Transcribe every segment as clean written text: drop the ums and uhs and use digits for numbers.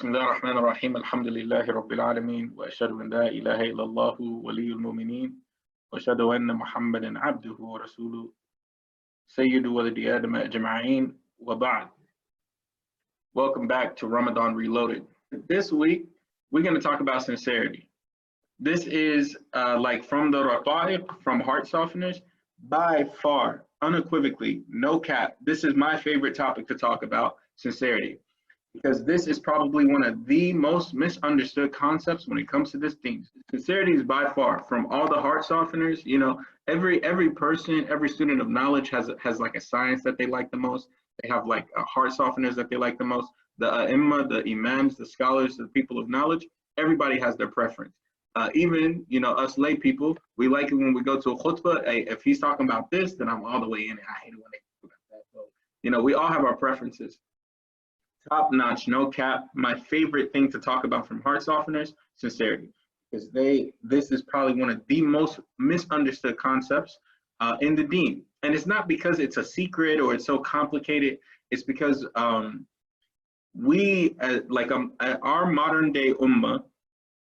بسم الله الرحمن الرحيم الحمد لله رب العالمين وأشهد أن لا إله إلا الله ولي المؤمنين وأشهد أن محمدا عبده ورسوله سيد ولد آدم أجمعين وبعد. Welcome back to Ramadan Reloaded. This week we're going to talk about sincerity. This is like from the raqa'iq, from heart softeners, by far, unequivocally, no cap. This is my favorite topic to talk about, sincerity, because this is probably one of the most misunderstood concepts when it comes to this theme. Sincerity is by far, from all the heart softeners, you know, every person, every student of knowledge has like a science that they like the most. They have like heart softeners that they like the most. The ai''imma, the imams, the scholars, the people of knowledge, everybody has their preference. Even, you know, us lay people, we like it when we go to a khutbah. Hey, if he's talking about this, then I'm all the way in it. I hate it when they talk about that. So, you know, we all have our preferences. Top notch, no cap. My favorite thing to talk about from heart softeners, sincerity, because this is probably one of the most misunderstood concepts in the deen. And it's not because it's a secret or it's so complicated. It's because our modern day ummah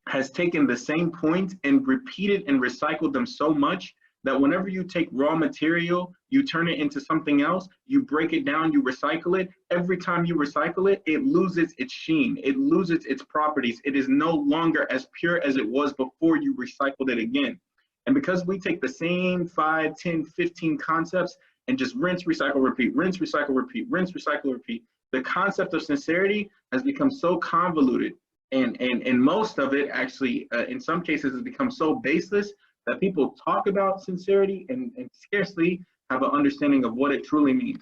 has taken the same point and repeated and recycled them so much that whenever you take raw material, you turn it into something else, you break it down, you recycle it. Every time you recycle it, it loses its sheen, it loses its properties. It is no longer as pure as it was before you recycled it again. And because we take the same 5, 10, 15 concepts and just rinse, recycle, repeat, rinse, recycle, repeat, rinse, recycle, repeat, the concept of sincerity has become so convoluted. And most of it actually, in some cases, has become so baseless that people talk about sincerity and scarcely have an understanding of what it truly means.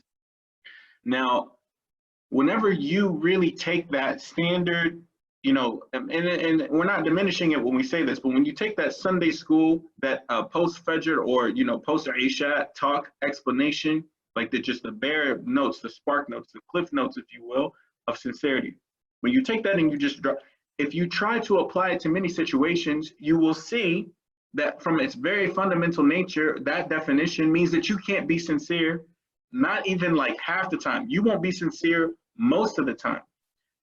Now, whenever you really take that standard, you know, and we're not diminishing it when we say this, but when you take that Sunday school, that post-Fajr or, you know, post-Isha talk explanation, like just the bare notes, the spark notes, the cliff notes, if you will, of sincerity. When you take that and you just drop, if you try to apply it to many situations, you will see that from its very fundamental nature, that definition means that you can't be sincere, not even like half the time. You won't be sincere most of the time.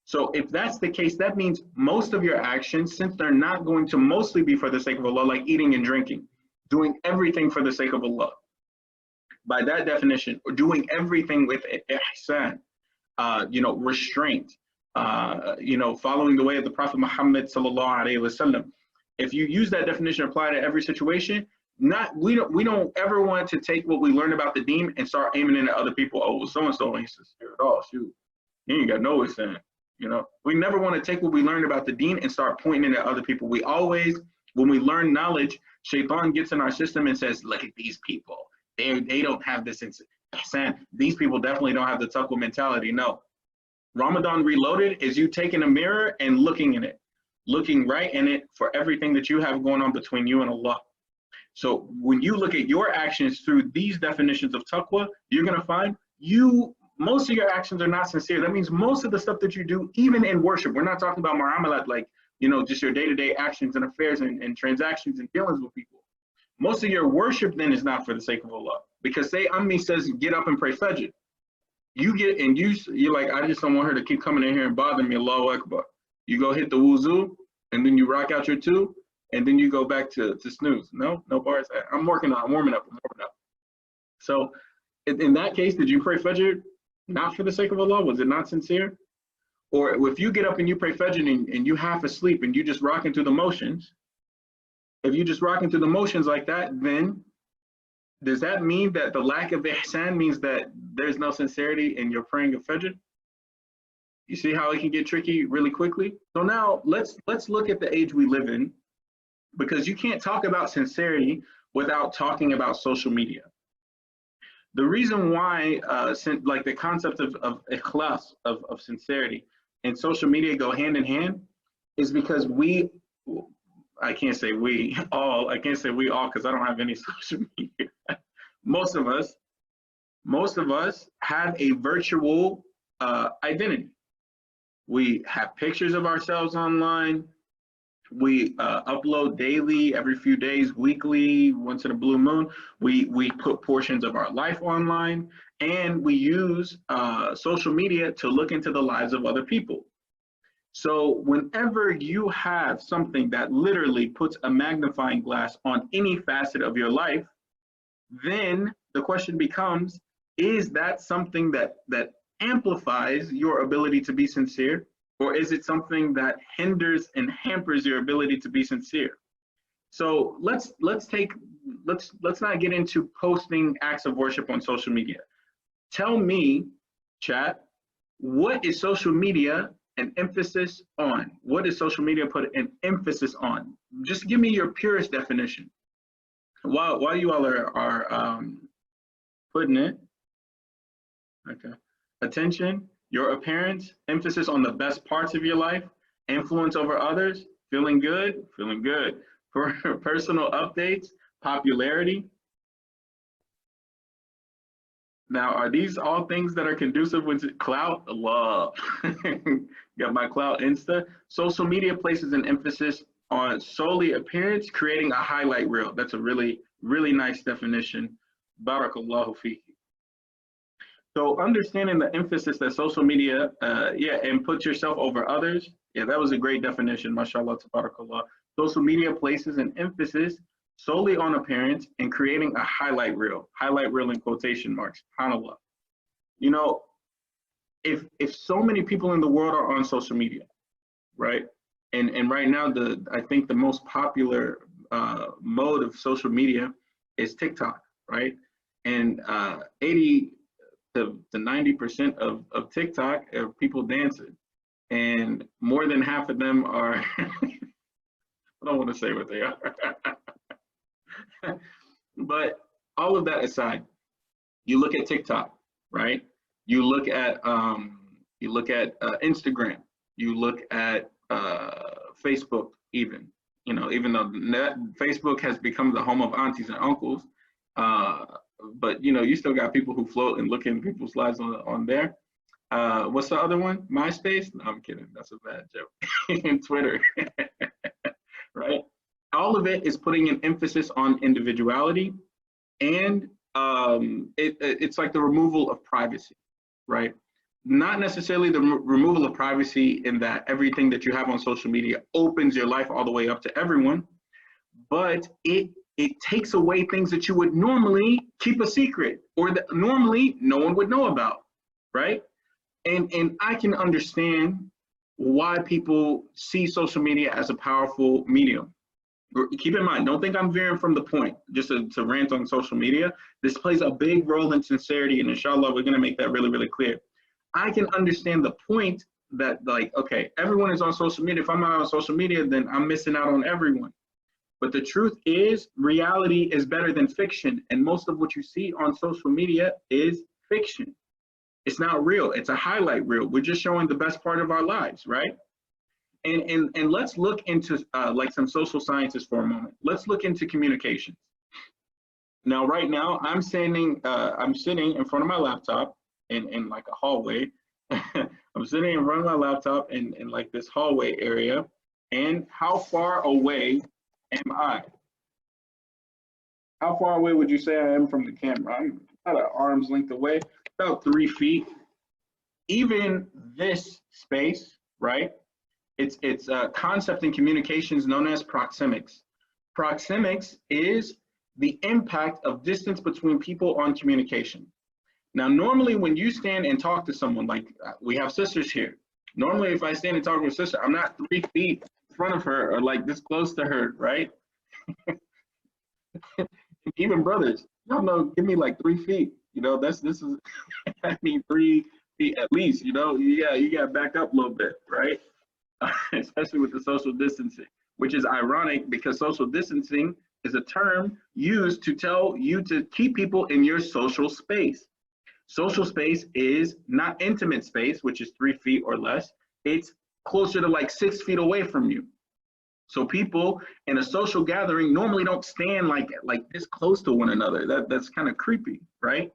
So if that's the case, that means most of your actions, since they're not going to mostly be for the sake of Allah, like eating and drinking, doing everything for the sake of Allah, by that definition, or doing everything with ihsan, you know, restraint, you know, following the way of the Prophet Muhammad sallallahu alaihi wasallam. If you use that definition, apply to every situation, we don't ever want to take what we learned about the deen and start aiming it at other people. Oh, well, so-and-so ain't sincere at all. Shoot, he ain't got no ihsan. You know, we never want to take what we learned about the deen and start pointing it at other people. We always, when we learn knowledge, shaitan gets in our system and says, look at these people. They don't have this ihsan. These people definitely don't have the taqwa mentality. No. Ramadan Reloaded is you taking a mirror and looking in it, looking right in it for everything that you have going on between you and Allah. So when you look at your actions through these definitions of taqwa, you're going to find most of your actions are not sincere. That means most of the stuff that you do, even in worship, we're not talking about mu'amalat, like, you know, just your day-to-day actions and affairs and transactions and dealings with people. Most of your worship then is not for the sake of Allah. Because say Ammi says, get up and pray Fajr. You get, and you're like, I just don't want her to keep coming in here and bothering me, Allahu Akbar. You go hit the wuzu, and then you rock out your two, and then you go back to snooze. No bars. I'm warming up. So in that case, did you pray Fajr not for the sake of Allah? Was it not sincere? Or if you get up and you pray Fajr and you half asleep and you just rocking through the motions, if you just rocking through the motions like that, then does that mean that the lack of ihsan means that there's no sincerity in your praying of Fajr? You see how it can get tricky really quickly? So now let's look at the age we live in, because you can't talk about sincerity without talking about social media. The reason why like the concept of ikhlas, of sincerity, and social media go hand in hand is because I can't say we all because I don't have any social media. Most of us have a virtual identity. We have pictures of ourselves online. We upload daily, every few days, weekly, once in a blue moon. We put portions of our life online, and we use social media to look into the lives of other people. So whenever you have something that literally puts a magnifying glass on any facet of your life, then the question becomes, is that something that amplifies your ability to be sincere, or is it something that hinders and hampers your ability to be sincere? So let's not get into posting acts of worship on social media. Tell me, chat, what is social media an emphasis on? What does social media put an emphasis on? Just give me your purest definition. While you all are putting it, okay. Attention, your appearance, emphasis on the best parts of your life, influence over others, feeling good, personal updates, popularity. Now, are these all things that are conducive with clout? Love. Got my clout Insta. Social media places an emphasis on solely appearance, creating a highlight reel. That's a really, really nice definition. Barakallahu fiki. So understanding the emphasis that social media, and put yourself over others. Yeah, that was a great definition. Mashallah, tabarakallah. Social media places an emphasis solely on appearance and creating a highlight reel in quotation marks. SubhanAllah. You know, if so many people in the world are on social media, right? And right now, I think the most popular mode of social media is TikTok, right? And 80 to 90% of TikTok are people dancing, and more than half of them are. I don't want to say what they are. But all of that aside, you look at TikTok, right? You look at Instagram. You look at Facebook, even. You know, even though Facebook has become the home of aunties and uncles, but you know, you still got people who float and look in people's lives on there. What's the other one? MySpace? No, I'm kidding. That's a bad joke. And Twitter, right? All of it is putting an emphasis on individuality, and it's like the removal of privacy, right? Not necessarily the removal of privacy in that everything that you have on social media opens your life all the way up to everyone, but it takes away things that you would normally keep a secret, or that normally no one would know about, right? And I can understand why people see social media as a powerful medium. Keep in mind, don't think I'm veering from the point just to rant on social media. This plays a big role in sincerity, and inshallah, we're gonna make that really, really clear. I can understand the point that, like, okay, everyone is on social media. If I'm not on social media, then I'm missing out on everyone. But the truth is, reality is better than fiction, and most of what you see on social media is fiction. It's not real. It's a highlight reel. We're just showing the best part of our lives, right? And let's look into like some social sciences for a moment. Let's look into communications. Now, right now, I'm sitting in front of my laptop in like a hallway. I'm sitting in front of my laptop in like this hallway area. And how far away am I? How far away would you say I am from the camera? I'm about an arm's length away, about 3 feet. Even this space, right? It's a concept in communications known as proxemics. Proxemics is the impact of distance between people on communication. Now, normally when you stand and talk to someone, like we have sisters here. Normally, if I stand and talk to a sister, I'm not 3 feet in front of her or like this close to her, right? Even brothers, y'all know, give me like 3 feet. You know, this is, I mean, 3 feet at least. You know, yeah, you got to back up a little bit, right? Especially with the social distancing, which is ironic because social distancing is a term used to tell you to keep people in your social space. Social space is not intimate space, which is 3 feet or less. It's closer to like 6 feet away from you. So people in a social gathering normally don't stand like this close to one another. That's kind of creepy, right?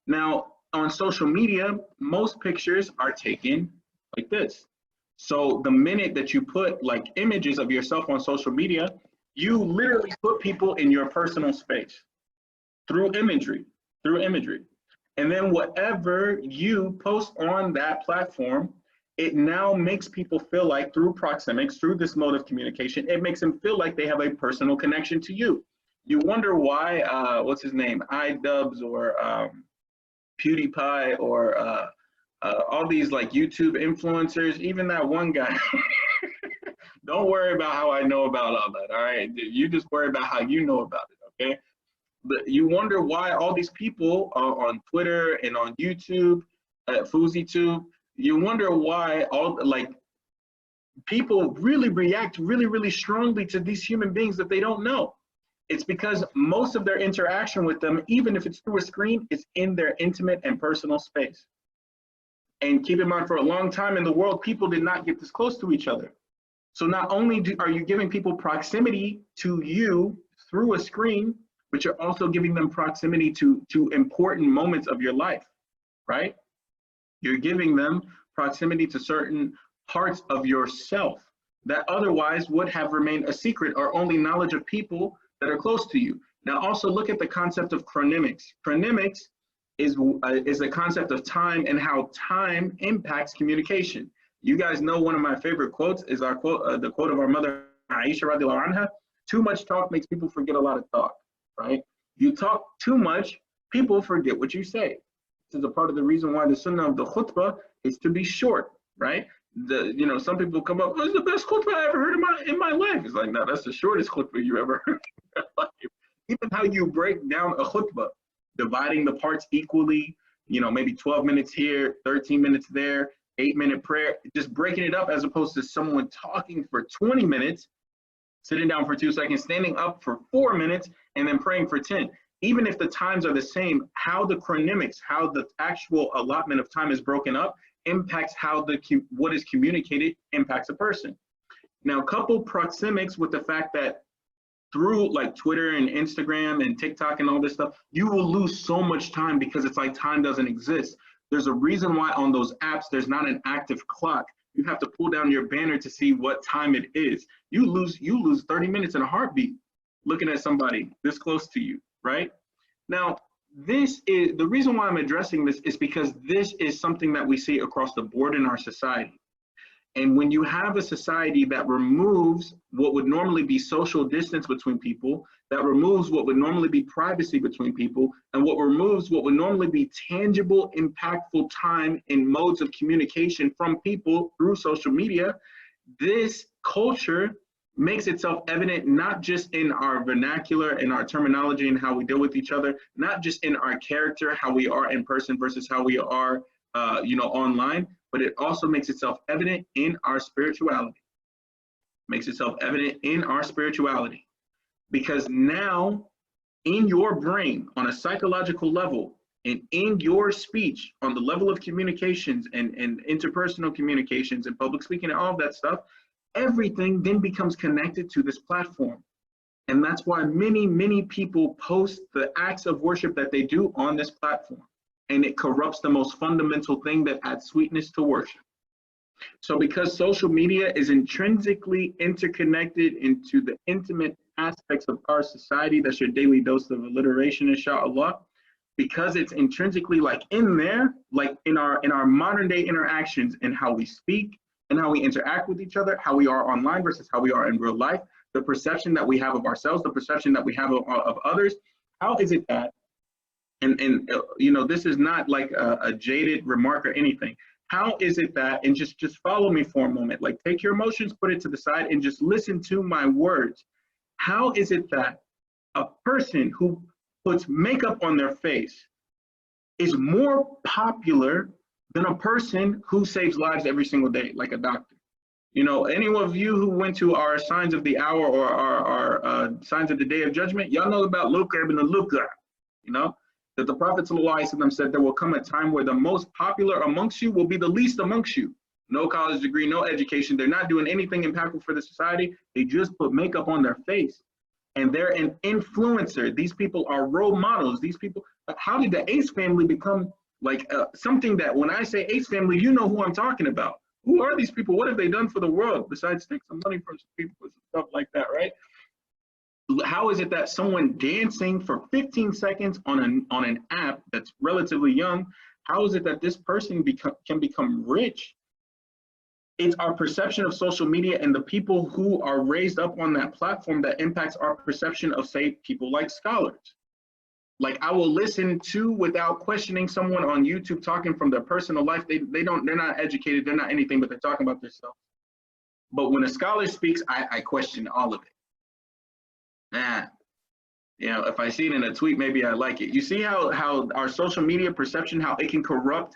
Now, on social media, most pictures are taken like this. So the minute that you put like images of yourself on social media, you literally put people in your personal space through imagery. And then whatever you post on that platform it now makes people feel like through proxemics, through this mode of communication, it makes them feel like they have a personal connection to you. You wonder why, what's his name, iDubbbz or PewDiePie or all these like YouTube influencers, even that one guy. Don't worry about how I know about all that, all right? You just worry about how you know about it, okay? But you wonder why all these people on Twitter and on YouTube, FouseyTube, you wonder why all like people really react really strongly to these human beings that they don't know. It's because most of their interaction with them, even if it's through a screen, is in their intimate and personal space. And keep in mind, for a long time in the world, people did not get this close to each other. So not only are you giving people proximity to you through a screen, but you're also giving them proximity to important moments of your life, right? You're giving them proximity to certain parts of yourself that otherwise would have remained a secret or only knowledge of people that are close to you. Now also look at the concept of chronemics. Chronemics is a concept of time and how time impacts communication. You guys know one of my favorite quotes is our quote, the quote of our mother, Aisha radiallahu anha, too much talk makes people forget a lot of talk, right? You talk too much, people forget what you say. This is a part of the reason why the sunnah of the khutbah is to be short, right? Some people come up, oh, it's the best khutbah I ever heard in my life. It's like, no, that's the shortest khutbah you ever heard in your life. Even how you break down a khutbah, dividing the parts equally, maybe 12 minutes here, 13 minutes there, 8-minute prayer, just breaking it up as opposed to someone talking for 20 minutes, sitting down for 2 seconds, standing up for 4 minutes, and then praying for 10. Even if the times are the same, how the chronemics, how the actual allotment of time is broken up, impacts how what is communicated impacts a person. Now, couple proxemics with the fact that through like Twitter and Instagram and TikTok and all this stuff, you will lose so much time because it's like time doesn't exist. There's a reason why on those apps, there's not an active clock. You have to pull down your banner to see what time it is. You lose 30 minutes in a heartbeat looking at somebody this close to you, right? Now, this is the reason why I'm addressing this is because this is something that we see across the board in our society. And when you have a society that removes what would normally be social distance between people, that removes what would normally be privacy between people, and what removes what would normally be tangible, impactful time in modes of communication from people through social media, this culture makes itself evident not just in our vernacular and our terminology and how we deal with each other, not just in our character, how we are in person versus how we are online, but it also makes itself evident in our spirituality. Makes itself evident in our spirituality. Because now in your brain on a psychological level and in your speech on the level of communications and interpersonal communications and public speaking and all of that stuff, everything then becomes connected to this platform. And that's why many people post the acts of worship that they do on this platform. And it corrupts the most fundamental thing that adds sweetness to worship. So because social media is intrinsically interconnected into the intimate aspects of our society, that's your daily dose of alliteration, inshallah, because it's intrinsically like in there, like in our modern day interactions and how we speak and how we interact with each other, how we are online versus how we are in real life, the perception that we have of ourselves, the perception that we have of others, how is it that, and this is not like a jaded remark or anything. How is it that, and just follow me for a moment, like take your emotions, put it to the side and just listen to my words. How is it that a person who puts makeup on their face is more popular than a person who saves lives every single day, like a doctor? Any of you who went to our signs of the hour or our signs of the day of judgment, y'all know about Luka ibn Luka, that the Prophet ﷺ said there will come a time where the most popular amongst you will be the least amongst you. No college degree, no education. They're not doing anything impactful for the society. They just put makeup on their face. And they're an influencer. These people are role models. These people, how did the Ace family become like something that when I say Ace family, you know who I'm talking about. Who are these people? What have they done for the world besides take some money from some people and stuff like that, right? How is it that someone dancing for 15 seconds on an app that's relatively young, how is it that this person can become rich It's our perception of social media and the people who are raised up on that platform that impacts our perception of, say, people like scholars. Like, I will listen to, without questioning, someone on YouTube talking from their personal life. They're not educated, they're not anything, but they're talking about themselves. But when a scholar speaks, I question all of it. You know, if I see it in a tweet, maybe I like it. You see how our social media perception, how it can corrupt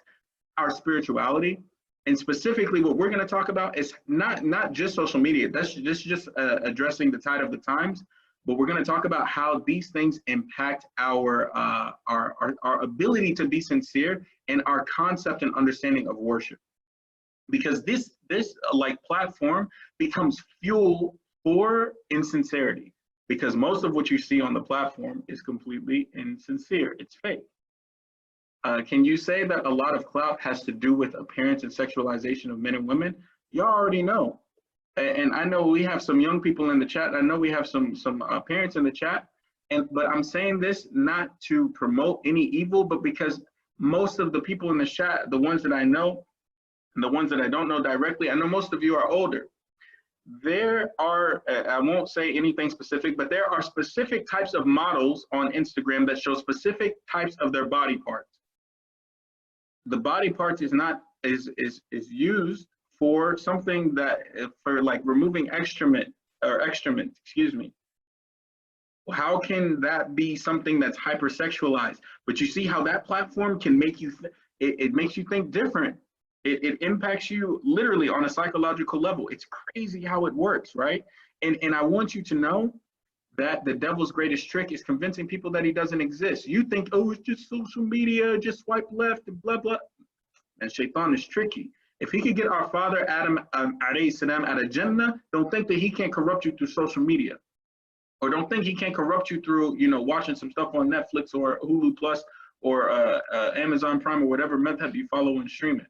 our spirituality? And specifically, what we're going to talk about is not just social media. That's just addressing the tide of the times. But we're going to talk about how these things impact our ability to be sincere and our concept and understanding of worship. Because this like platform becomes fuel for insincerity. Because most of what you see on the platform is completely insincere. It's fake. Can you say that a lot of clout has to do with appearance and sexualization of men and women? You already know. And I know we have some young people in the chat. I know we have some parents in the chat. But I'm saying this not to promote any evil, but because most of the people in the chat, the ones that I know and the ones that I don't know directly, I know most of you are older. There are, I won't say anything specific, but there are specific types of models on Instagram that show specific types of their body parts. The body parts is used for something that, for like removing excrement, excuse me. How can that be something that's hypersexualized? But you see how that platform can make you, it makes you think different. It impacts you literally on a psychological level. It's crazy how it works, right? And I want you to know that the devil's greatest trick is convincing people that he doesn't exist. You think, oh, it's just social media, just swipe left and blah, blah. And Shaitan is tricky. If he could get our father Adam alayhi salam out of Jannah, don't think that he can't corrupt you through social media. Or don't think he can't corrupt you through, you know, watching some stuff on Netflix or Hulu Plus or Amazon Prime or whatever method you follow and stream it.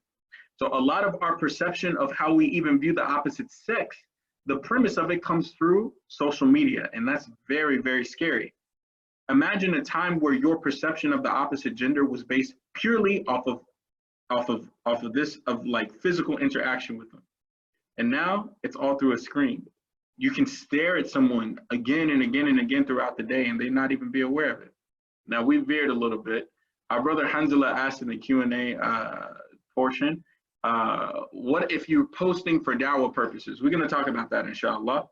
So a lot of our perception of how we even view the opposite sex, the premise of it comes through social media, and that's very, very scary. Imagine a time where your perception of the opposite gender was based purely off of this, of like physical interaction with them. And now it's all through a screen. You can stare at someone again and again and again throughout the day and they not even be aware of it. Now we veered a little bit. Our brother Hanzala asked in the Q&A portion, what if you're posting for dawah purposes? We're going to talk about that, inshallah.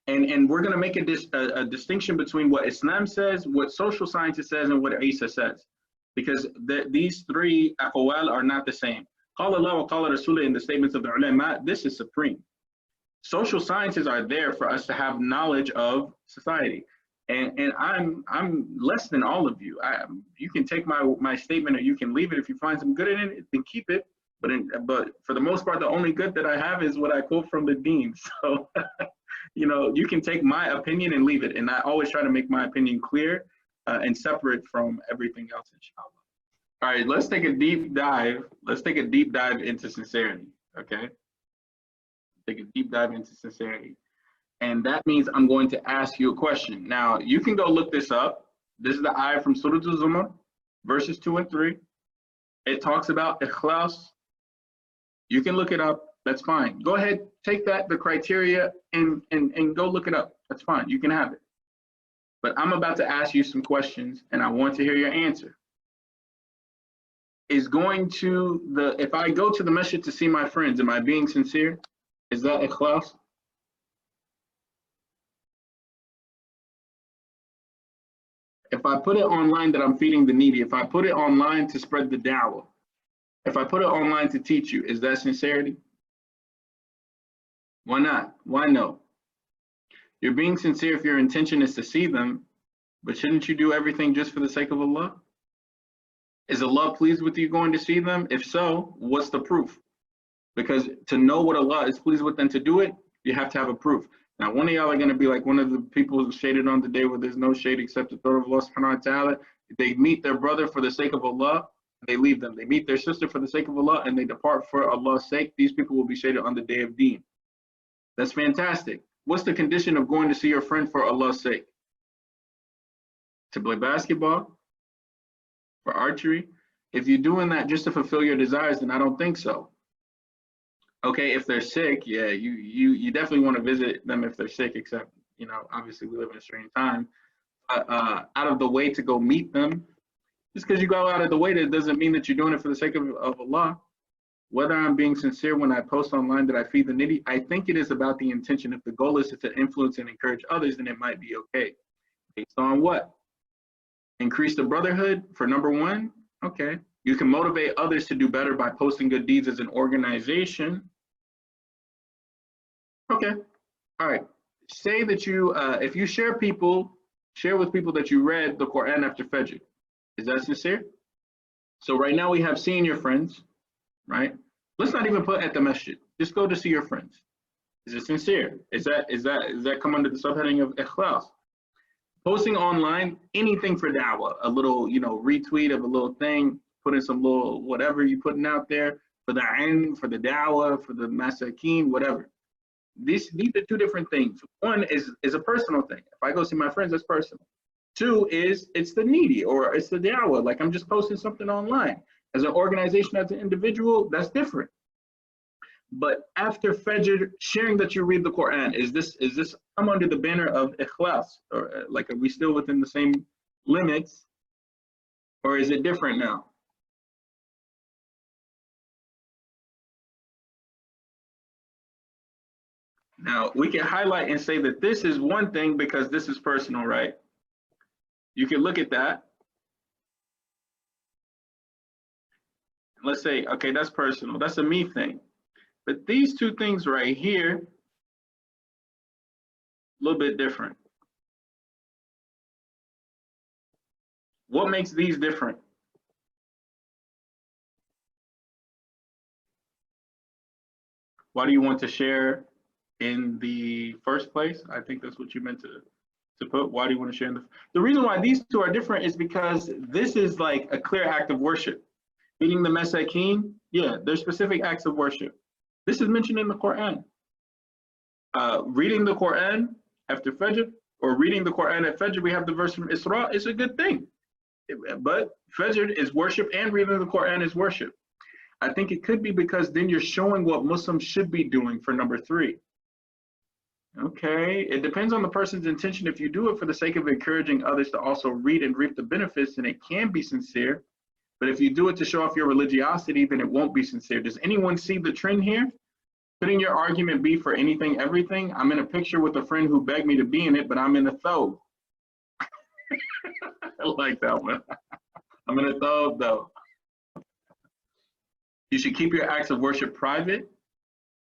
And we're going to make a distinction between what Islam says, what social sciences says, and what Isa says, because these three aqwal are not the same. Qala Allah wa qala Rasulullah in the statements of the ulama, this is supreme. Social sciences are there for us to have knowledge of society. And I'm less than all of you. You can take my statement or you can leave it. If you find some good in it, then keep it. But for the most part, the only good that I have is what I quote from the deen. So, you know, you can take my opinion and leave it. And I always try to make my opinion clear and separate from everything else, inshallah. All right, let's take a deep dive. Let's take a deep dive into sincerity, okay? Take a deep dive into sincerity. And that means I'm going to ask you a question. Now, you can go look this up. This is the ayah from Surah Al-Zumar, verses 2 and 3. It talks about ikhlas. You can look it up. That's fine. Go ahead, take that, the criteria, and go look it up. That's fine. You can have it. But I'm about to ask you some questions, and I want to hear your answer. Is going to if I go to the masjid to see my friends, am I being sincere? Is that ikhlas? If I put it online that I'm feeding the needy, if I put it online to spread the dawah, if I put it online to teach you, is that sincerity? Why not? Why no? You're being sincere if your intention is to see them, but shouldn't you do everything just for the sake of Allah? Is Allah pleased with you going to see them? If so, what's the proof? Because to know what Allah is pleased with and to do it, you have to have a proof. Now, one of y'all are going to be like one of the people who shaded on the day where there's no shade except the thought of Allah subhanahu wa ta'ala. They meet their brother for the sake of Allah, and they leave them. They meet their sister for the sake of Allah, and they depart for Allah's sake. These people will be shaded on the day of Deen. That's fantastic. What's the condition of going to see your friend for Allah's sake? To play basketball? For archery? If you're doing that just to fulfill your desires, then I don't think so. Okay, if they're sick, yeah, you definitely want to visit them if they're sick, except, obviously we live in a strange time. Out of the way to go meet them, just because you go out of the way, that doesn't mean that you're doing it for the sake of Allah. Whether I'm being sincere when I post online that I feed the needy, I think it is about the intention. If the goal is to influence and encourage others, then it might be okay. Based on what? Increase the brotherhood for number one? Okay. You can motivate others to do better by posting good deeds as an organization. Okay. All right. Say that you, if you share with people that you read the Quran after Fajr. Is that sincere? So right now we have seeing your friends, right? Let's not even put at the masjid. Just go to see your friends. Is it sincere? Is that come under the subheading of ikhlas? Posting online, anything for da'wah, a little, retweet of a little thing, put in some little whatever you're putting out there for the ilm, for the da'wah, for the masakeen, whatever. These are two different things. One is a personal thing. If I go see my friends, that's personal. Two is it's the needy, or it's the da'wah, like I'm just posting something online. As an organization, as an individual, that's different. But after Fajr, sharing that you read the Quran, is this come under the banner of ikhlas? Or like, are we still within the same limits? Or is it different now? Now, we can highlight and say that this is one thing because this is personal, right? You can look at that. Let's say, okay, that's personal. That's a me thing. But these two things right here, a little bit different. What makes these different? Why do you want to share in the first place? I think that's what you meant to put. Why do you want to share in the reason why these two are different is because this is like a clear act of worship. Feeding the masakeen, yeah, there's specific acts of worship. This is mentioned in the Quran. Reading the Quran after Fajr, or reading the Quran at Fajr, we have the verse from Isra, is a good thing. But Fajr is worship and reading the Quran is worship. I think it could be because then you're showing what Muslims should be doing for number three. Okay, it depends on the person's intention. If you do it for the sake of encouraging others to also read and reap the benefits, then it can be sincere. But if you do it to show off your religiosity, then it won't be sincere. Does anyone see the trend here? Couldn't your argument be for anything, everything? I'm in a picture with a friend who begged me to be in it, but I'm in a thobe. I like that one. I'm in a thobe though. You should keep your acts of worship private.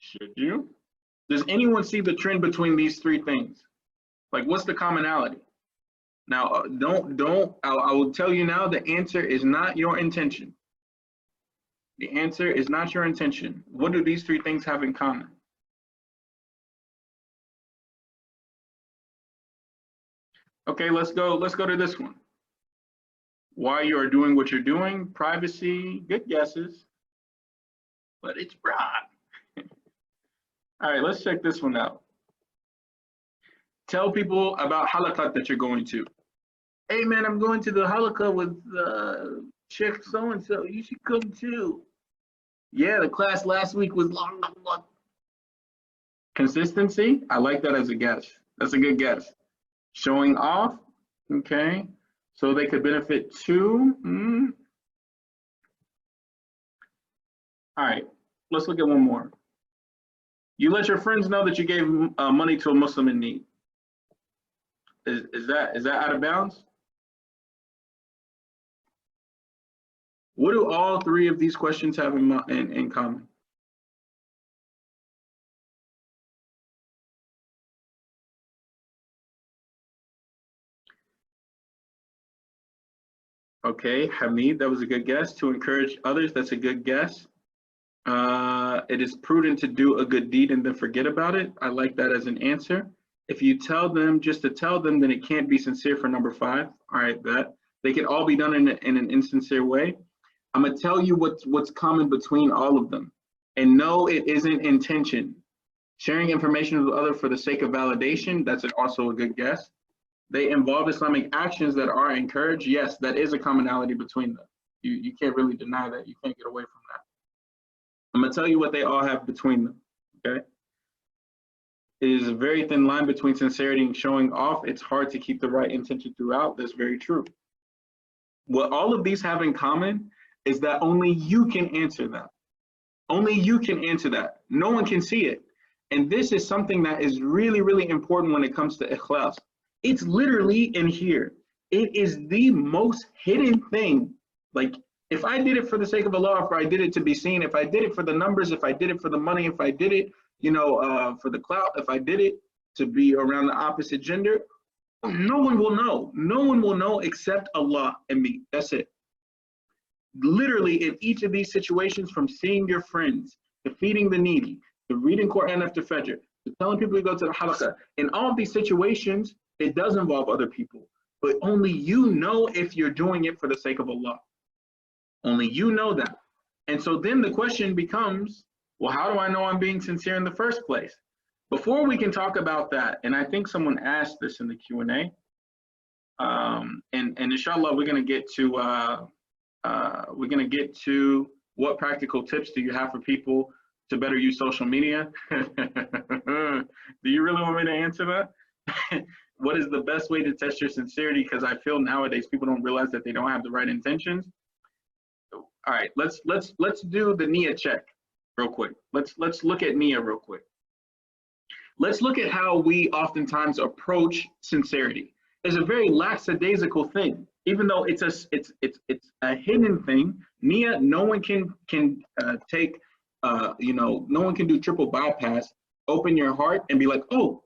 Should you? Does anyone see the trend between these three things? Like, what's the commonality? Now, I will tell you now, the answer is not your intention. The answer is not your intention. What do these three things have in common? Okay, let's go to this one. Why you are doing what you're doing, privacy, good guesses, but it's broad. All right, let's check this one out. Tell people about halaqaat that you're going to. Hey man, I'm going to the halaqah with Shuyukh so-and-so. You should come too. Yeah, the class last week was long. Consistency, I like that as a guess. That's a good guess. Showing off, okay. So they could benefit too. All right, let's look at one more. You let your friends know that you gave money to a Muslim in need. Is that out of bounds? What do all three of these questions have in common? Okay, Hamid, that was a good guess. To encourage others, that's a good guess. It is prudent to do a good deed and then forget about it. I like that as an answer. If you tell them just to tell them, then it can't be sincere for number 5. All right, that they can all be done in an insincere way. I'm gonna tell you what's common between all of them. And no, it isn't intention. Sharing information with others for the sake of validation, that's also a good guess. They involve Islamic actions that are encouraged. Yes, that is a commonality between them. You can't really deny that. You can't get away from that. I'm gonna tell you what they all have between them, okay? It is a very thin line between sincerity and showing off. It's hard to keep the right intention throughout. That's very true. What all of these have in common is that only you can answer them. Only you can answer that. No one can see it. And this is something that is really, really important when it comes to ikhlas. It's literally in here. It is the most hidden thing. Like, if I did it for the sake of Allah, if I did it to be seen, if I did it for the numbers, if I did it for the money, if I did it, for the clout, if I did it to be around the opposite gender, no one will know. No one will know except Allah and me. That's it. Literally, in each of these situations, from seeing your friends, to feeding the needy, to reading Quran after Fajr, to telling people to go to the halaqaat, in all of these situations, it does involve other people. But only you know if you're doing it for the sake of Allah. Only you know that. And so then the question becomes, well, how do I know I'm being sincere in the first place? Before we can talk about that, and I think someone asked this in the Q&A, and inshallah, we're going to get to what practical tips do you have for people to better use social media? Do you really want me to answer that? What is the best way to test your sincerity? Because I feel nowadays people don't realize that they don't have the right intentions. All right, let's do the Nia check real quick. Let's look at Nia real quick. Let's look at how we oftentimes approach sincerity. It's a very lackadaisical thing, even though it's a hidden thing. Nia, no one can take, no one can do triple bypass. Open your heart and be like, oh,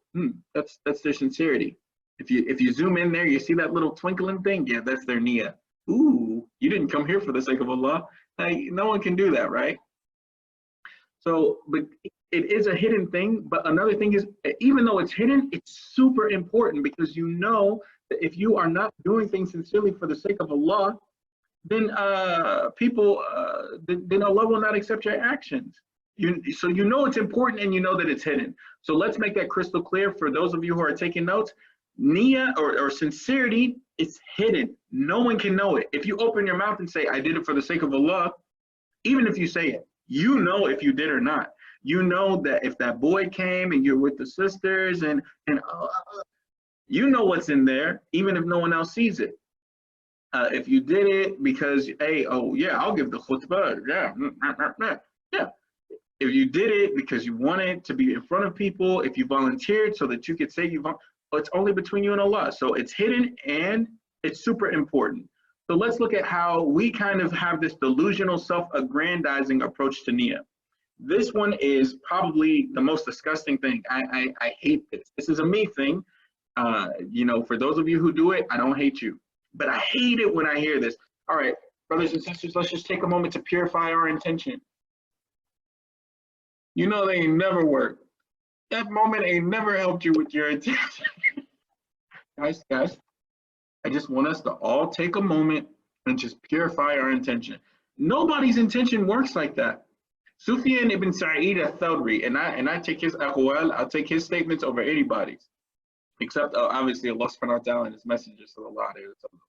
that's their sincerity. If you zoom in there, you see that little twinkling thing. Yeah, that's their Nia. Ooh, you didn't come here for the sake of Allah. Like, no one can do that, right? So, but it is a hidden thing. But another thing is, even though it's hidden, it's super important, because you know that if you are not doing things sincerely for the sake of Allah, then then Allah will not accept your actions. So you know it's important, and you know that it's hidden. So let's make that crystal clear for those of you who are taking notes. Nia or sincerity, it's hidden. No one can know it. If you open your mouth and say, I did it for the sake of Allah, even if you say it, you know if you did or not. You know that if that boy came and you're with the sisters and you know what's in there, even if no one else sees it. If you did it because, hey, oh yeah, I'll give the khutbah, yeah. If you did it because you wanted to be in front of people, if you volunteered so that you could say it's only between you and Allah. So it's hidden and it's super important. So let's look at how we kind of have this delusional self-aggrandizing approach to Nia. This one is probably the most disgusting thing. I hate this. This is a me thing. For those of you who do it, I don't hate you. But I hate it when I hear this. All right, brothers and sisters, let's just take a moment to purify our intention. You know they ain't never worked. That moment ain't never helped you with your intention. Guys, I just want us to all take a moment and just purify our intention. Nobody's intention works like that. Sufyan ibn Sa'id al-Thawri, and I take his aqwal, I'll take his statements over anybody's, except obviously Allah subhanahu wa ta'ala and his messengers sallallahu alayhi wa sallam.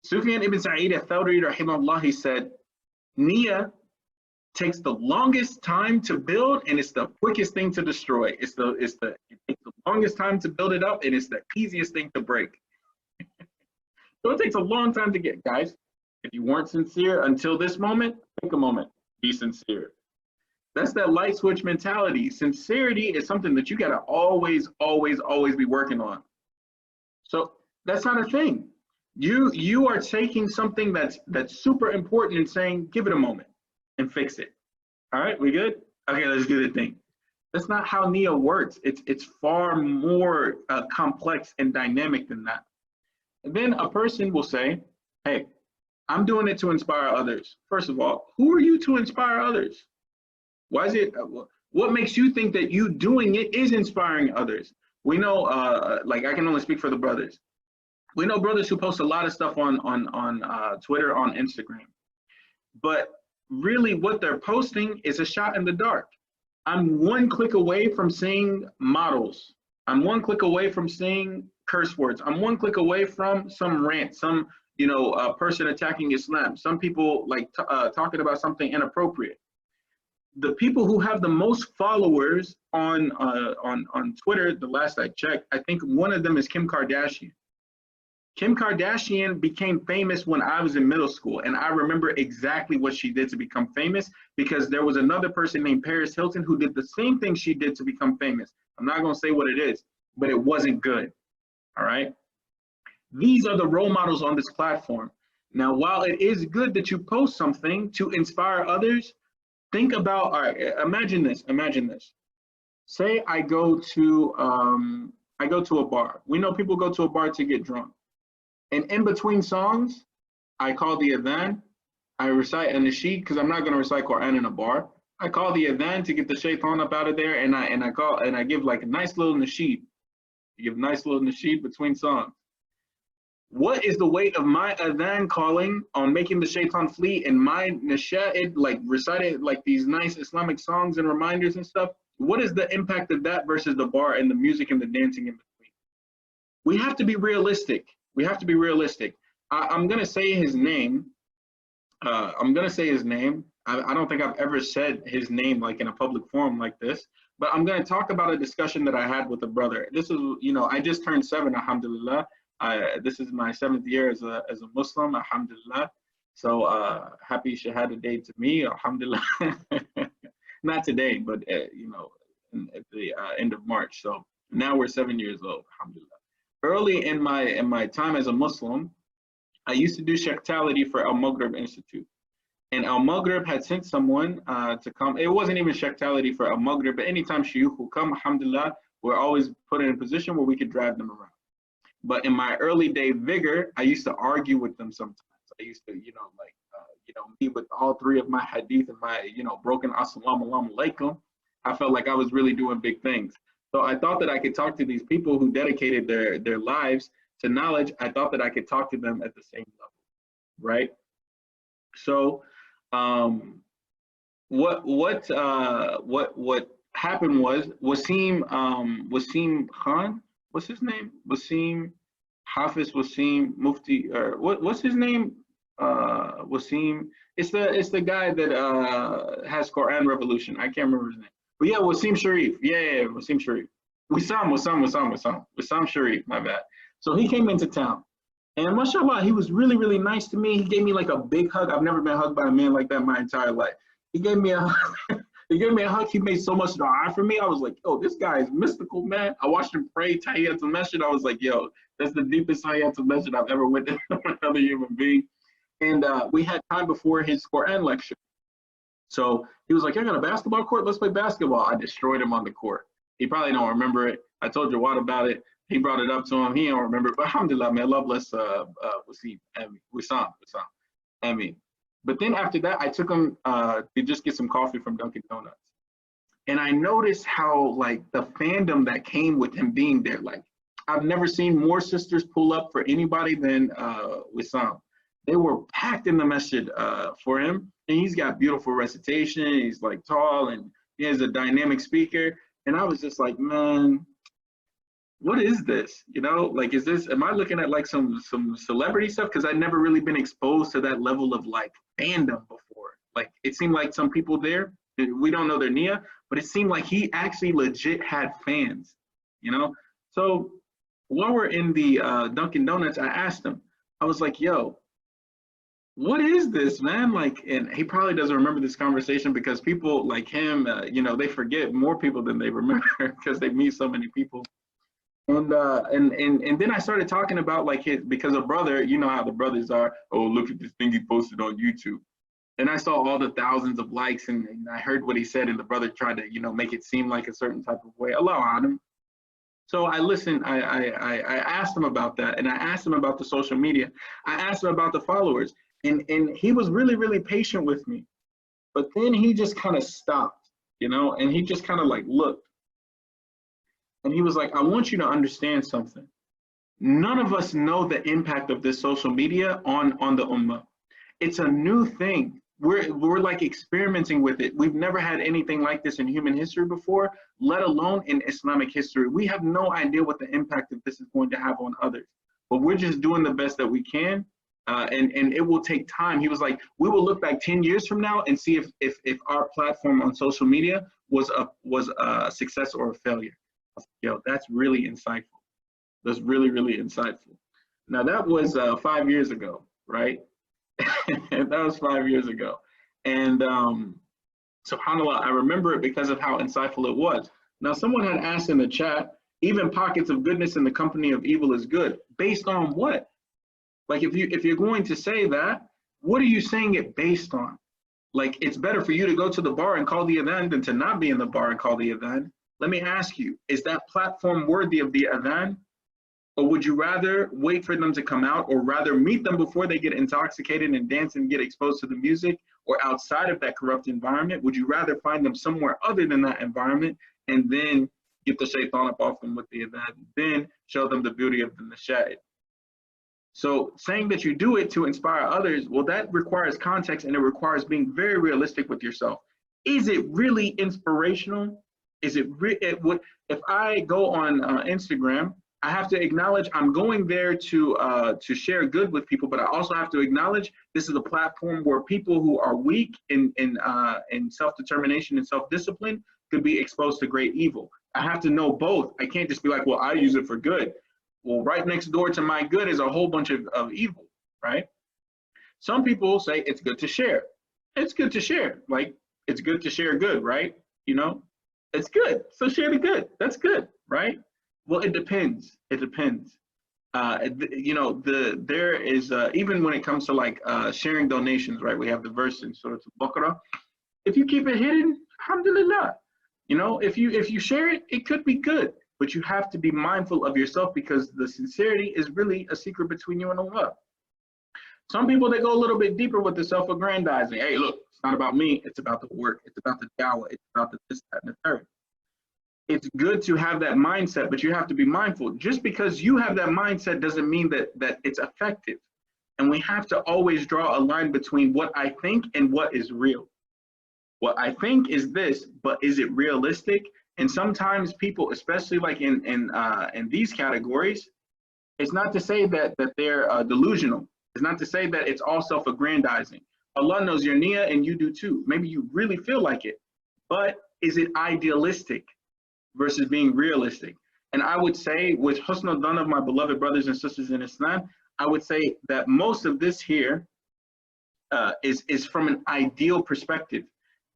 Sufyan ibn Sa'id al-Thawri rahimahullah, he said, Nia takes the longest time to build, and it's the quickest thing to destroy. It takes the longest time to build it up, and it's the easiest thing to break. So it takes a long time to get, guys. If you weren't sincere until this moment, take a moment, be sincere. That's that light switch mentality. Sincerity is something that you gotta always be working on. So that's not a thing. You are taking something that's super important and saying, give it a moment and fix it. All right, we good? Okay, let's do the thing. That's not how Nia works. It's far more complex and dynamic than that. And then a person will say, hey, I'm doing it to inspire others. First of all, who are you to inspire others? Why is it, what makes you think that you doing it is inspiring others? We know, like I can only speak for the brothers. We know brothers who post a lot of stuff on Twitter, on Instagram. But really what they're posting is a shot in the dark. I'm one click away from seeing models. I'm one click away from seeing curse words. I'm one click away from some rant, some person attacking Islam, some people like talking about something inappropriate. the people who have the most followers on Twitter, the last I checked, I think one of them is Kim Kardashian. Kim Kardashian became famous when I was in middle school, and I remember exactly what she did to become famous, because there was another person named Paris Hilton who did the same thing she did to become famous. I'm not going to say what it is, but it wasn't good. All right. These are the role models on this platform. Now, while it is good that you post something to inspire others, think about, all right, imagine this. Say I go to a bar. We know people go to a bar to get drunk. And in between songs, I call the adhan, I recite a nasheed, because I'm not going to recite Quran in a bar. I call the adhan to get the shaitan up out of there, and I give like a nice little nasheed. You give a nice little nasheed between songs. What is the weight of my adhan calling on making the shaitan flee, and my nasheed, like recited like these nice Islamic songs and reminders and stuff? What is the impact of that versus the bar and the music and the dancing in between? We have to be realistic. I'm going to say his name. I don't think I've ever said his name like in a public forum like this, but I'm going to talk about a discussion that I had with a brother. This is, I just turned 7, alhamdulillah. This is my 7th year as a Muslim, alhamdulillah. So happy Shahada Day to me, alhamdulillah. Not today, but at the end of March. So now we're 7 years old, alhamdulillah. Early in my time as a Muslim, I used to do Shayktality for Al Maghrib Institute. And Al Maghrib had sent someone to come. It wasn't even Shayktality for Al Maghrib, but anytime Shuyukh will come, alhamdulillah, we're always put in a position where we could drive them around. But in my early day vigor, I used to argue with them sometimes. I used to, meet with all 3 of my hadith and my, broken assalamu alaikum. I felt like I was really doing big things. So I thought that I could talk to these people who dedicated their lives to knowledge. I thought that I could talk to them at the same level, right? So what happened was Wasim Khan, what's his name? Wasim Mufti, or what's his name? Wasim. It's the guy that has Quran Revolution. I can't remember his name. But yeah, Wasim Sharif. Yeah, Wasim Sharif. Wissam Sharif, my bad. So he came into town. And mashallah, he was really, really nice to me. He gave me like a big hug. I've never been hugged by a man like that my entire life. He gave me a hug. He made so much dua for me. I was like, yo, this guy is mystical, man. I watched him pray Tahiyyatul Masjid. I was like, yo, that's the deepest Tahiyyatul Masjid I've ever witnessed from another human being. And we had time before his Quran lecture. So he was like, I got a basketball court. Let's play basketball. I destroyed him on the court. He probably don't remember it. I told you what about it. He brought it up to him. He don't remember it. But alhamdulillah, man, Allah bless Wissam. But then after that, I took him to just get some coffee from Dunkin' Donuts. And I noticed how like the fandom that came with him being there. Like I've never seen more sisters pull up for anybody than Wissam. They were packed in the masjid for him. And he's got beautiful recitation. He's like tall and he has a dynamic speaker. And I was just like, man, what is this? Like, am I looking at like some celebrity stuff? Because I'd never really been exposed to that level of like fandom before. Like it seemed like some people there, we don't know their niyyah, but it seemed like he actually legit had fans, So while we're in the Dunkin' Donuts, I asked him, I was like, yo, what is this, man? Like, and he probably doesn't remember this conversation because people like him, they forget more people than they remember because they meet so many people. And then I started talking about like because a brother, you know how the brothers are. Oh, look at this thing he posted on YouTube. And I saw all the thousands of likes and I heard what he said and the brother tried to, make it seem like a certain type of way. Allah on him. So I listened, I asked him about that and I asked him about the social media. I asked him about the followers. And he was really, really patient with me. But then he just kind of stopped, and he just kind of like looked. And he was like, I want you to understand something. None of us know the impact of this social media on the ummah. It's a new thing. We're like experimenting with it. We've never had anything like this in human history before, let alone in Islamic history. We have no idea what the impact of this is going to have on others. But we're just doing the best that we can. and it will take time. He was like, we will look back 10 years from now and see if our platform on social media was a success or a failure. I was like, yo, that's really insightful. That's really, really insightful. Now that was 5 years ago, right? That was 5 years ago. And subhanAllah, I remember it because of how insightful it was. Now someone had asked in the chat, even pockets of goodness in the company of evil is good. Based on what? Like if you're going to say that, what are you saying it based on? Like it's better for you to go to the bar and call the adhan than to not be in the bar and call the adhan. Let me ask you, is that platform worthy of the adhan? Or would you rather wait for them to come out, or rather meet them before they get intoxicated and dance and get exposed to the music, or outside of that corrupt environment? Would you rather find them somewhere other than that environment and then get the shaitan up off them with the adhan, then show them the beauty of the nasha'id? So saying that you do it to inspire others, well, that requires context, and it requires being very realistic with yourself. Is it really inspirational? Is it if I go on Instagram, I have to acknowledge I'm going there to share good with people, but I also have to acknowledge this is a platform where people who are weak in self-determination and self-discipline could be exposed to great evil. I have to know both. I can't just be like, well, I use it for good. Well, right next door to my good is a whole bunch of evil, right? Some people say it's good to share. It's good to share. Like, it's good to share good, right? You know, it's good. So share the good. That's good, right? Well, it depends. It depends. You know, there is, even when it comes to like sharing donations, right? We have the verse in Surah Al-Baqarah. If you keep it hidden, alhamdulillah. You know, if you share it, it could be good. But you have to be mindful of yourself, because the sincerity is really a secret between you and Allah. Some people, they go a little bit deeper with the self-aggrandizing. Hey, look, it's not about me. It's about the work. It's about the dawah. It's about the this, that, and the third. It's good to have that mindset, but you have to be mindful. Just because you have that mindset doesn't mean that it's effective. And we have to always draw a line between what I think and what is real. What I think is this, but is it realistic? And sometimes people, especially like in these categories, it's not to say that they're delusional. It's not to say that it's all self-aggrandizing. Allah knows your niyyah, and you do too. Maybe you really feel like it, but is it idealistic versus being realistic? And I would say, with husnul dhan of my beloved brothers and sisters in Islam, I would say that most of this here is from an ideal perspective.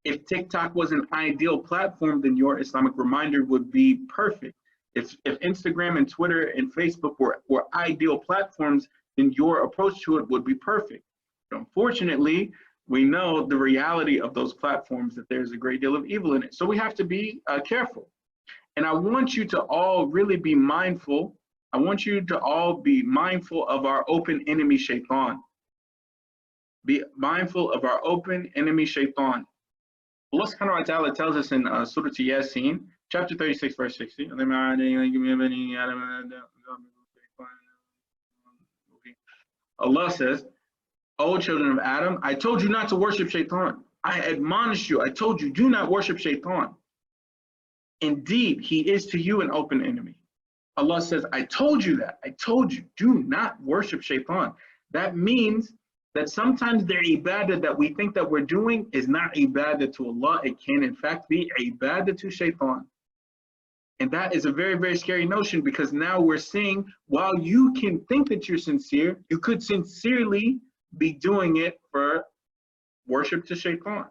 If TikTok was an ideal platform, then your Islamic reminder would be perfect. If Instagram and Twitter and Facebook were ideal platforms, then your approach to it would be perfect. But unfortunately, we know the reality of those platforms, that there's a great deal of evil in it. So we have to be careful. And I want you to all really be mindful. I want you to all be mindful of our open enemy shaitan. Be mindful of our open enemy shaitan. Allah subhanahu wa ta'ala tells us in Surah Yasin, chapter 36, verse 60. Allah says, O children of Adam, I told you not to worship shaitan. I admonished you. I told you, do not worship shaitan. Indeed, he is to you an open enemy. Allah says, I told you that. I told you, do not worship shaitan. That means that sometimes the ibadah that we think that we're doing is not ibadah to Allah. It can in fact be ibadah to shaitan. And that is a very, very scary notion, because now we're seeing, while you can think that you're sincere, you could sincerely be doing it for worship to shaitan.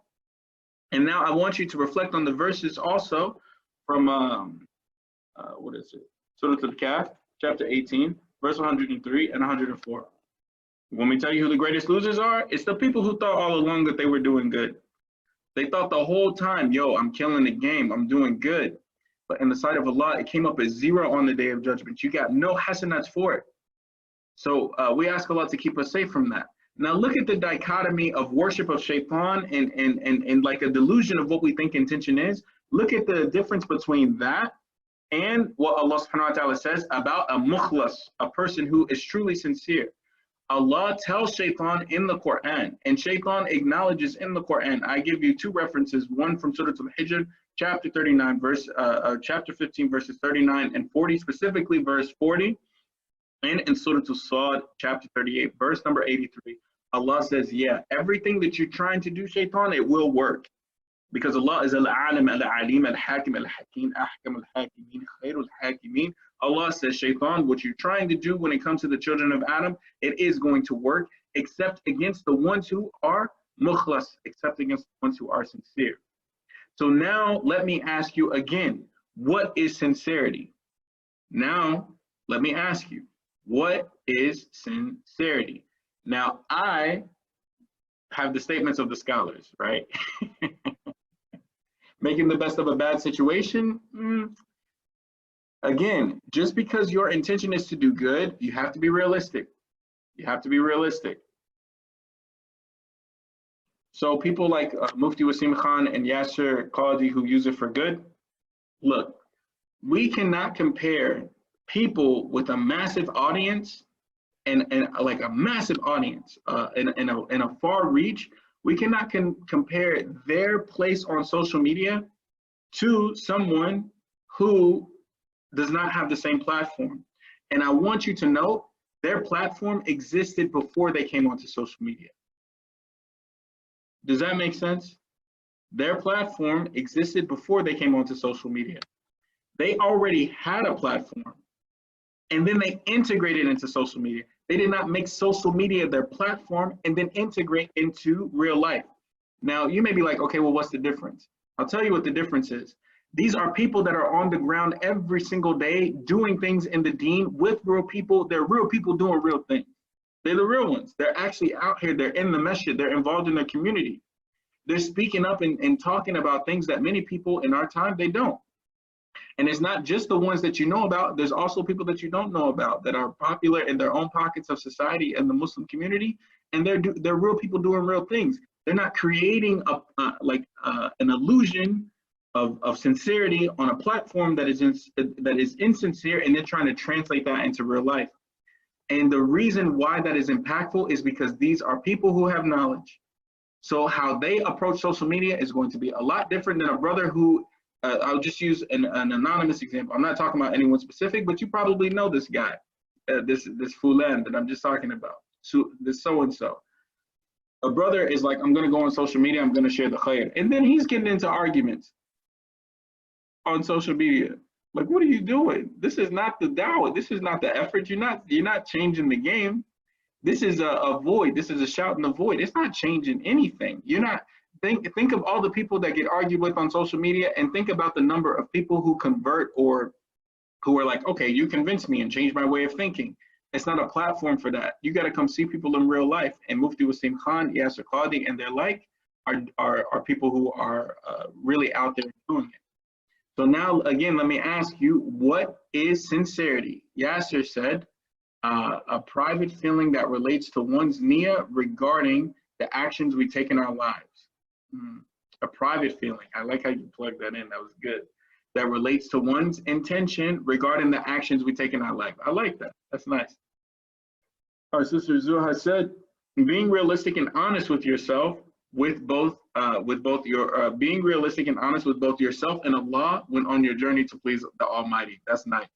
And now I want you to reflect on the verses also from, what is it? Surah Al-Kahf, chapter 18, verse 103 and 104. When we tell you who the greatest losers are, it's the people who thought all along that they were doing good. They thought the whole time, yo, I'm killing the game, I'm doing good. But in the sight of Allah, it came up as 0 on the day of judgment. You got no hasanats for it. So we ask Allah to keep us safe from that. Now look at the dichotomy of worship of shaitan and like a delusion of what we think intention is. Look at the difference between that and what Allah subhanahu wa ta'ala says about a mukhlas, a person who is truly sincere. Allah tells shaitan in the Quran, and shaitan acknowledges in the Quran. I give you 2 references, one from Surah Al-Hijr, chapter 39, chapter 15, verses 39 and 40, specifically verse 40. And in Surah As-Sad, chapter 38, verse number 83, Allah says, yeah, everything that you're trying to do, shaitan, it will work. Because Allah is Al-Alim, Al-Alim, Al-Hakim, Al-Hakim, Ahkam Al-Hakimin, Khairul Hakimin. Allah says, shaitan, what you're trying to do when it comes to the children of Adam, it is going to work, except against the ones who are mukhlas, except against the ones who are sincere. So now let me ask you again, what is sincerity? Now, let me ask you, what is sincerity? Now, I have the statements of the scholars, right? Making the best of a bad situation? Again, just because your intention is to do good, you have to be realistic. You have to be realistic. So people like Mufti Wasim Khan and Yasser Qadi who use it for good, look, we cannot compare people with a massive audience and like a massive audience in a far reach. We cannot compare their place on social media to someone who does not have the same platform. And I want you to know their platform existed before they came onto social media. Does that make sense? Their platform existed before they came onto social media. They already had a platform, and then they integrated into social media. They did not make social media their platform and then integrate into real life. Now, you may be like, okay, well, what's the difference? I'll tell you what the difference is. These are people that are on the ground every single day doing things in the deen with real people. They're real people doing real things. They're the real ones. They're actually out here. They're in the masjid. They're involved in their community. They're speaking up and talking about things that many people in our time, they don't. And it's not just the ones that you know about. There's also people that you don't know about that are popular in their own pockets of society and the Muslim community. And they're real people doing real things. They're not creating an illusion of sincerity on a platform that is insincere, and they're trying to translate that into real life. And the reason why that is impactful is because these are people who have knowledge. So how they approach social media is going to be a lot different than a brother who, I'll just use an anonymous example. I'm not talking about anyone specific, but you probably know this guy, this Fulan that I'm just talking about, so this so-and-so. A brother is like, I'm going to go on social media, I'm going to share the khair. And then he's getting into arguments on social media. Like, what are you doing? This is not the dawah. This is not the effort. You're not changing the game. This is a void. This is a shout in the void. It's not changing anything. You're not, think of all the people that get argued with on social media, and think about the number of people who convert or who are like, okay, you convinced me and changed my way of thinking. It's not a platform for that. You got to come see people in real life. And Mufti Wasim Khan, Yasser Qadi, and their like are people who are really out there doing it. So now, again, let me ask you, what is sincerity? Yasser said, a private feeling that relates to one's niyyah regarding the actions we take in our lives. A private feeling. I like how you plugged that in. That was good. That relates to one's intention regarding the actions we take in our life. I like that. That's nice. Our sister Zuha said, being realistic and honest with yourself, being realistic and honest with both yourself and Allah when on your journey to please the Almighty. That's nice.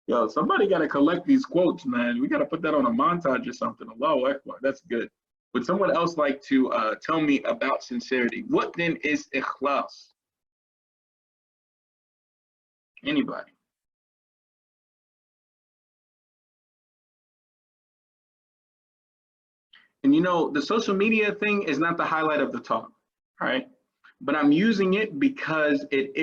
Yo, somebody got to collect these quotes, man. We got to put that on a montage or something. Allahu Akbar. That's good. Would someone else like to tell me about sincerity? What then is ikhlas? Anybody? And you know, the social media thing is not the highlight of the talk, right? But I'm using it because it's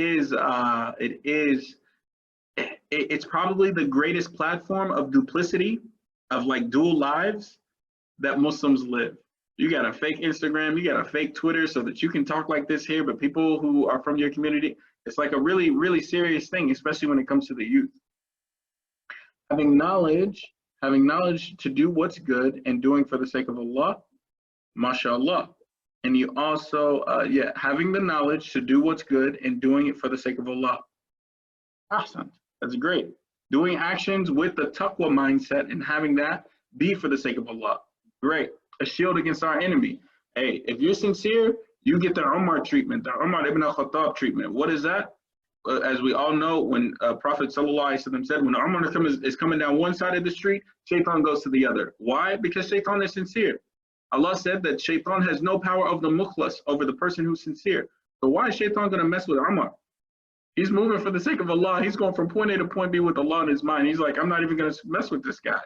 probably the greatest platform of duplicity, of like dual lives that Muslims live. You got a fake Instagram, you got a fake Twitter so that you can talk like this here, but people who are from your community, it's like a really, really serious thing, especially when it comes to the youth. Having knowledge to do what's good and doing for the sake of Allah, mashallah. And you also, having the knowledge to do what's good and doing it for the sake of Allah. Ahsan, that's great. Doing actions with the taqwa mindset and having that be for the sake of Allah. Great. A shield against our enemy. Hey, if you're sincere, you get the Umar treatment, the Umar ibn al-Khattab treatment. What is that? as we all know, when Prophet Sallallahu Alaihi Wasallam said, when Umar is coming down one side of the street, Shaitan goes to the other. Why? Because Shaitan is sincere. Allah said that Shaitan has no power over the mukhlas, over the person who's sincere. So why is Shaitan going to mess with Umar? He's moving for the sake of Allah. He's going from point A to point B with Allah in his mind. He's like, I'm not even going to mess with this guy.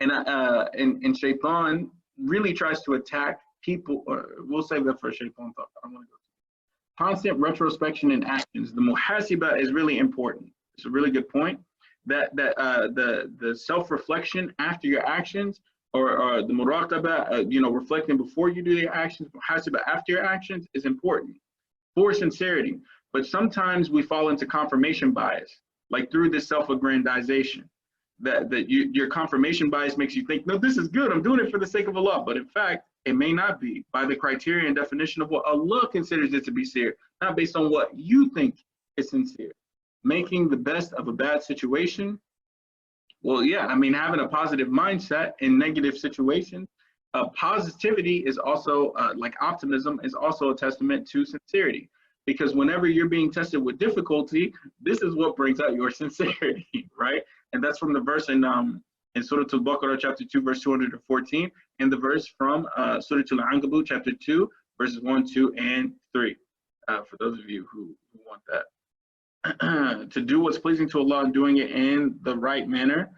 And Shaitan really tries to attack people. We'll save that for Shaitan talk. I don't want to go. Constant retrospection in actions. The muhasiba is really important. It's a really good point. That the self-reflection after your actions, or the muraqaba, reflecting before you do your actions, muhasiba after your actions, is important for sincerity. But sometimes we fall into confirmation bias, like through this self-aggrandization. Your confirmation bias makes you think, no, this is good, I'm doing it for the sake of Allah. But in fact, it may not be, by the criteria and definition of what Allah considers it to be sincere, not based on what you think is sincere. Making the best of a bad situation. Well, yeah, I mean, having a positive mindset in negative situations. Positivity is also, like optimism, is also a testament to sincerity. Because whenever you're being tested with difficulty, this is what brings out your sincerity, right? And that's from the verse in Surah Al-Baqarah, chapter 2, verse 214, and the verse from Surah Al-Ankabut, chapter 2, verses 1, 2, and 3. For those of you who want that. To do what's pleasing to Allah and doing it in the right manner,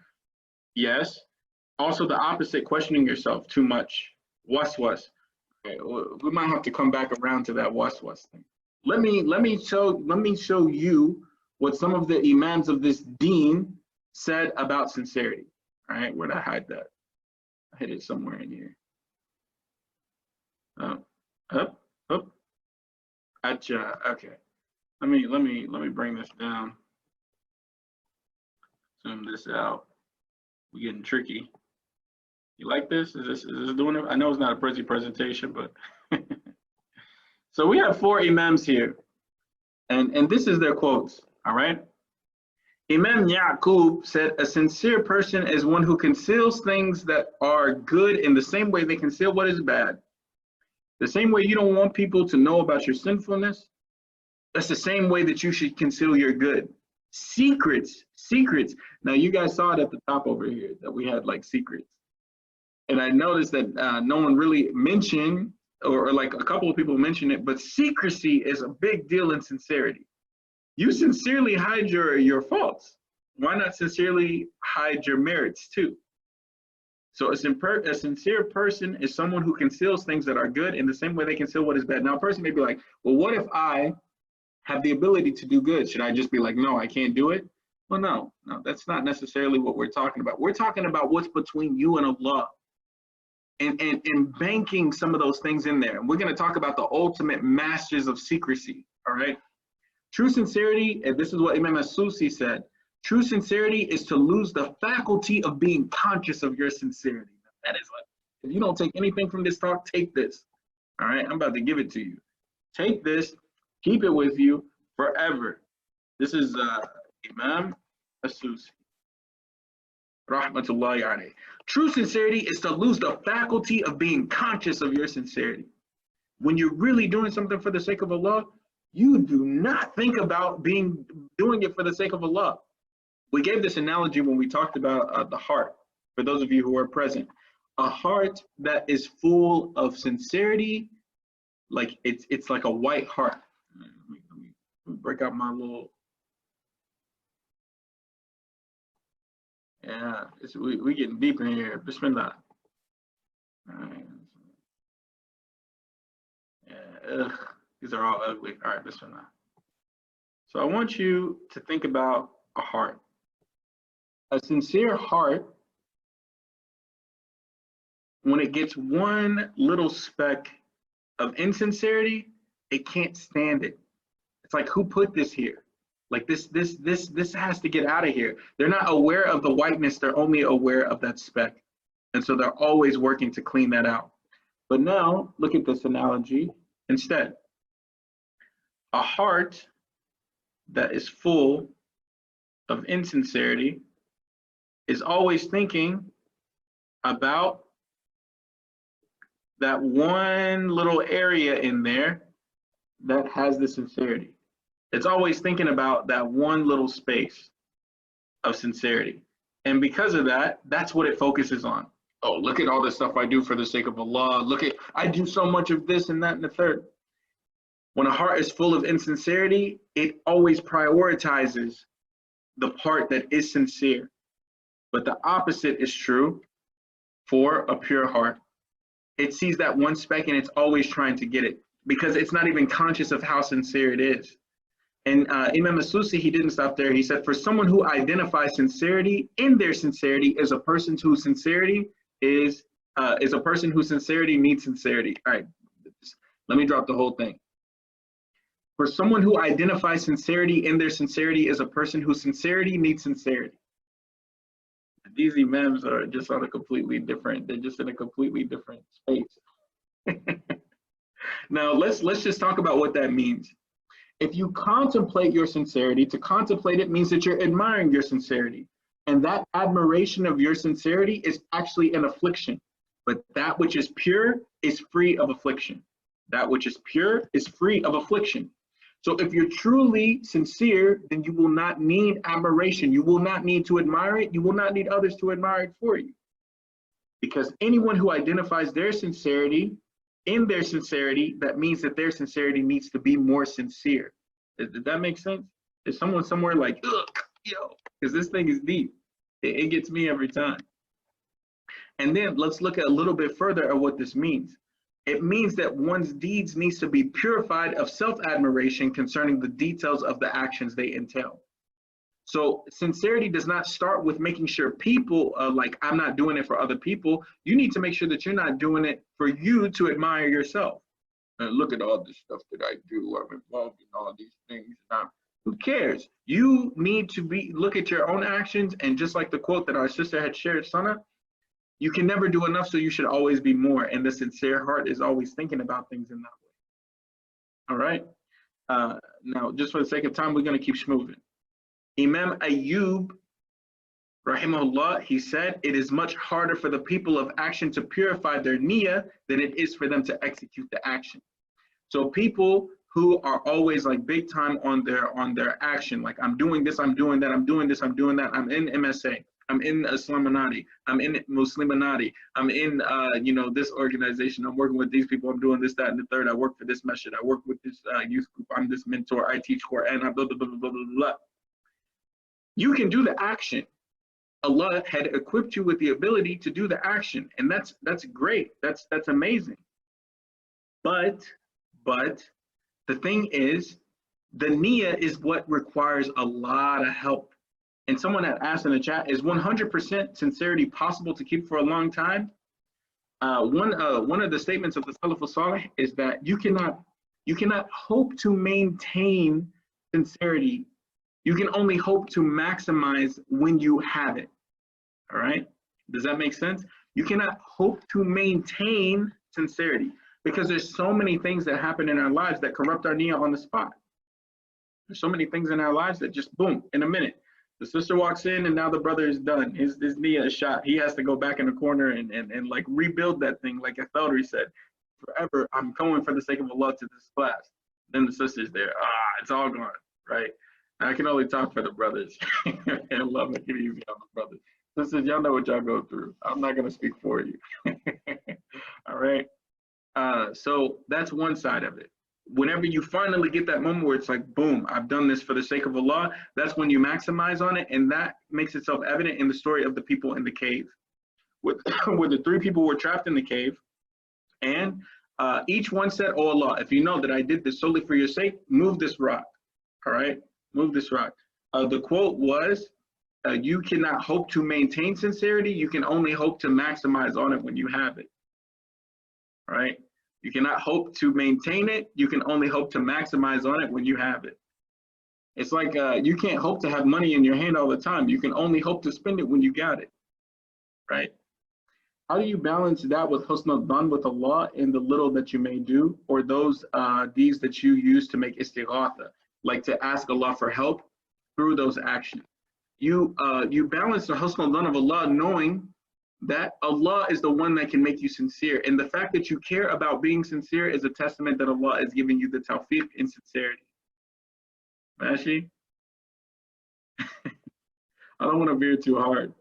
yes. Also the opposite, questioning yourself too much. Waswas. Okay, we might have to come back around to that waswas thing. Let me show you what some of the imams of this deen said about sincerity. All right, where'd I hide that? I hid it somewhere in here. Up. Acha. Okay. Let me bring this down. Zoom this out. We're getting tricky. You like this? Is this doing it? I know it's not a pretty presentation, but so we have 4 imams here, and this is their quotes. All right. Imam Yaqub said, a sincere person is one who conceals things that are good in the same way they conceal what is bad. The same way you don't want people to know about your sinfulness, that's the same way that you should conceal your good. Secrets. Now you guys saw it at the top over here that we had like secrets. And I noticed that no one really mentioned, or like a couple of people mentioned it, but secrecy is a big deal in sincerity. You sincerely hide your faults. Why not sincerely hide your merits too? So a sincere person is someone who conceals things that are good in the same way they conceal what is bad. Now a person may be like, well, what if I have the ability to do good? Should I just be like, no, I can't do it? Well, no, that's not necessarily what we're talking about. We're talking about what's between you and Allah, and banking some of those things in there. And we're going to talk about the ultimate masters of secrecy, all right? True sincerity, and this is what Imam As-Susi said, true sincerity is to lose the faculty of being conscious of your sincerity. That is like, if you don't take anything from this talk, take this, all right? I'm about to give it to you. Take this, keep it with you forever. This is Imam As-Susi, rahmatullahi alayhi. True sincerity is to lose the faculty of being conscious of your sincerity. When you're really doing something for the sake of Allah, you do not think about doing it for the sake of Allah. We gave this analogy when we talked about the heart, for those of you who are present. A heart that is full of sincerity, like it's like a white heart. Let me break out my little. Yeah, we getting deep in here. Bismillah. All right. Yeah, these are all ugly. All right, Bismillah. So I want you to think about a heart. A sincere heart, when it gets one little speck of insincerity, it can't stand it. It's like, who put this here? Like this has to get out of here. They're not aware of the whiteness, they're only aware of that speck. And so they're always working to clean that out. But now look at this analogy instead. A heart that is full of insincerity is always thinking about that one little area in there that has the sincerity. It's always thinking about that one little space of sincerity. And because of that, that's what it focuses on. Oh, look at all the stuff I do for the sake of Allah. Look at, I do so much of this and that and the third. When a heart is full of insincerity, it always prioritizes the part that is sincere. But the opposite is true for a pure heart. It sees that one speck and it's always trying to get it because it's not even conscious of how sincere it is. And Imam As-Susi, he didn't stop there. He said, for someone who identifies sincerity in their sincerity is a person whose sincerity is a person whose sincerity needs sincerity. All right, let me drop the whole thing. For someone who identifies sincerity in their sincerity is a person whose sincerity needs sincerity. These imams are just on a completely different, they're just in a completely different space. Now, let's just talk about what that means. If you contemplate your sincerity, to contemplate it means that you're admiring your sincerity. And that admiration of your sincerity is actually an affliction. But that which is pure is free of affliction. That which is pure is free of affliction. So if you're truly sincere, then you will not need admiration. You will not need to admire it. You will not need others to admire it for you. Because anyone who identifies their sincerity in their sincerity, that means that their sincerity needs to be more sincere. Did that make sense? Is someone somewhere like, ugh, yo, because this thing is deep. It gets me every time. And then let's look at a little bit further at what this means. It means that one's deeds needs to be purified of self-admiration concerning the details of the actions they entail. So sincerity does not start with making sure people like, I'm not doing it for other people. You need to make sure that you're not doing it for you to admire yourself. Look at all this stuff that I do. I'm involved in all these things. Who cares? You need to look at your own actions, and just like the quote that our sister had shared, Sana, you can never do enough, so you should always be more. And the sincere heart is always thinking about things in that way. All right. Now, just for the sake of time, we're going to keep moving. Imam Ayyub, rahimahullah, he said, it is much harder for the people of action to purify their niyyah than it is for them to execute the action. So people who are always like big time on their action, like I'm doing this, I'm doing that, I'm doing this, I'm doing that, I'm in MSA, I'm in Islaminati, I'm in Musliminati, I'm in this organization, I'm working with these people, I'm doing this, that, and the third, I work for this masjid, I work with this youth group, I'm this mentor, I teach Quran, blah, blah, blah, blah, blah, blah. You can do the action. Allah had equipped you with the ability to do the action, and that's great. That's amazing. But the thing is, the niyyah is what requires a lot of help. And someone had asked in the chat, is 100% sincerity possible to keep for a long time? One of the statements of the Salaf al-Salih is that you cannot hope to maintain sincerity. You can only hope to maximize when you have it. All right? Does that make sense? You cannot hope to maintain sincerity because there's so many things that happen in our lives that corrupt our niyyah on the spot. There's so many things in our lives that just boom, in a minute. The sister walks in and now the brother is done. His niyyah is shot. He has to go back in the corner and like rebuild that thing, like Athalri said. Forever, I'm going for the sake of Allah to this class. Then the sister's there. It's all gone, right? I can only talk for the brothers. And Allah make it easy on the brothers. Sisters, y'all know what y'all go through. I'm not going to speak for you. All right. So that's one side of it. Whenever you finally get that moment where it's like, boom, I've done this for the sake of Allah, that's when you maximize on it. And that makes itself evident in the story of the people in the cave. Where the three people were trapped in the cave. And each one said, oh Allah, if you know that I did this solely for your sake, move this rock. All right. Move this rock. The quote was, you cannot hope to maintain sincerity. You can only hope to maximize on it when you have it. All right. You cannot hope to maintain it. You can only hope to maximize on it when you have it. It's like you can't hope to have money in your hand all the time. You can only hope to spend it when you got it. Right. How do you balance that with husnul dhan with Allah in the little that you may do, or those deeds that you use to make istighatha? Like to ask Allah for help through those actions. You balance the husnul dhan of Allah knowing that Allah is the one that can make you sincere. And the fact that you care about being sincere is a testament that Allah is giving you the tawfiq in sincerity. Mashi? I don't want to veer too hard.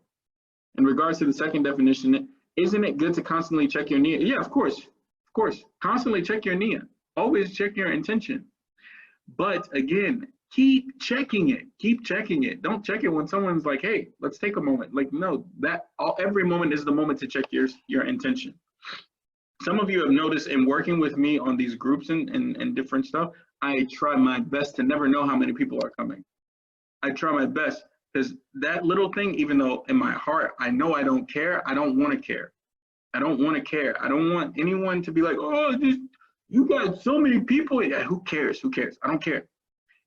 In regards to the second definition, isn't it good to constantly check your niyyah? Yeah, of course. Of course. Constantly check your niyyah. Always check your intention. But again, keep checking it. Keep checking it. Don't check it when someone's like, hey, let's take a moment. Like, no, every moment is the moment to check your intention. Some of you have noticed in working with me on these groups and different stuff, I try my best to never know how many people are coming. I try my best, because that little thing, even though in my heart, I know I don't care, I don't want to care. I don't want to care. I don't want anyone to be like, oh, you got so many people. Yeah, who cares? Who cares? I don't care.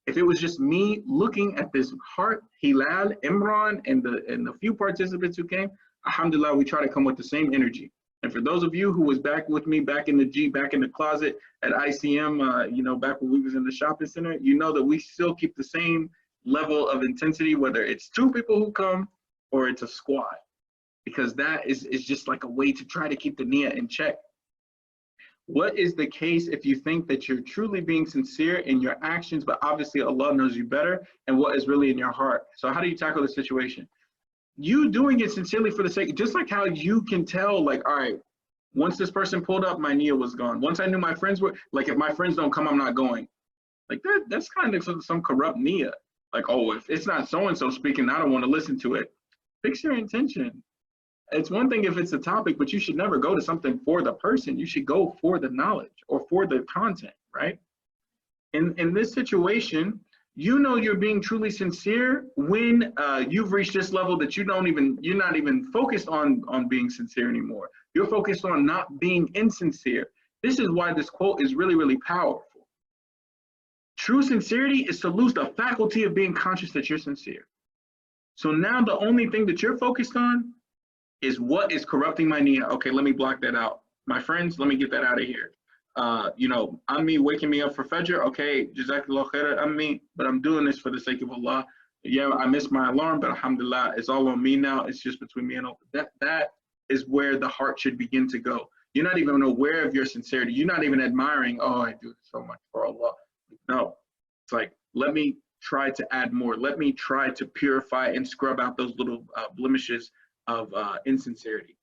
If it was just me looking at this heart, Hilal, Imran, and the few participants who came, alhamdulillah, we try to come with the same energy. And for those of you who was back with me, back in the closet at ICM, back when we was in the shopping center, you know that we still keep the same level of intensity, whether it's 2 people who come or it's a squad, because that is just like a way to try to keep the niyyah in check. What is the case if you think that you're truly being sincere in your actions, but obviously Allah knows you better, and what is really in your heart? So how do you tackle the situation? You doing it sincerely for the sake, just like how you can tell, like, all right, once this person pulled up, my niyyah was gone. Once I knew my friends were, like, if my friends don't come, I'm not going. Like that's kind of some corrupt niyyah. Like, oh, if it's not so-and-so speaking, I don't want to listen to it. Fix your intention. It's one thing if it's a topic, but you should never go to something for the person. You should go for the knowledge or for the content, right? In this situation, you know you're being truly sincere when you've reached this level that you're not even focused on being sincere anymore. You're focused on not being insincere. This is why this quote is really, really powerful. True sincerity is to lose the faculty of being conscious that you're sincere. So now the only thing that you're focused on is what is corrupting my niyyah. Okay, let me block that out. My friends, let me get that out of here. I'm me waking me up for Fajr. Okay, Jazakallah khair, I'm me, but I'm doing this for the sake of Allah. Yeah, I missed my alarm, but alhamdulillah, it's all on me now. It's just between me and Allah. That is where the heart should begin to go. You're not even aware of your sincerity. You're not even admiring, oh, I do so much for Allah. No, it's like, let me try to add more. Let me try to purify and scrub out those little blemishes of insincerity.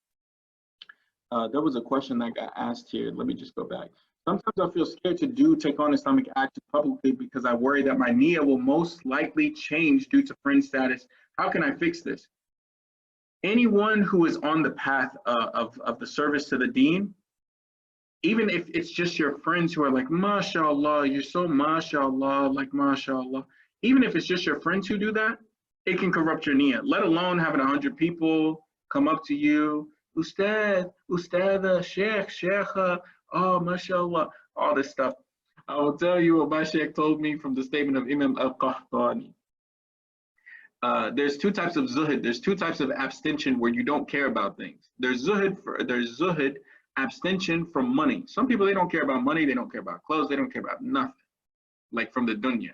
There was a question that got asked here. Let me just go back. Sometimes I feel scared to take on Islamic action publicly because I worry that my niyyah will most likely change due to friend status. How can I fix this? Anyone who is on the path of the service to the deen, even if it's just your friends who are like, mashallah, you're so mashallah, like mashallah. Even if it's just your friends who do that, it can corrupt your niyyah, let alone having 100 people come up to you, Ustadh, Sheikh, Sheikha, oh, mashallah, all this stuff. I will tell you what my Sheikh told me from the statement of Imam al-Qahtani. There's 2 types of zuhud. There's 2 types of abstention where you don't care about things. There's zuhud, abstention from money. Some people, they don't care about money, they don't care about clothes, they don't care about nothing, like from the dunya.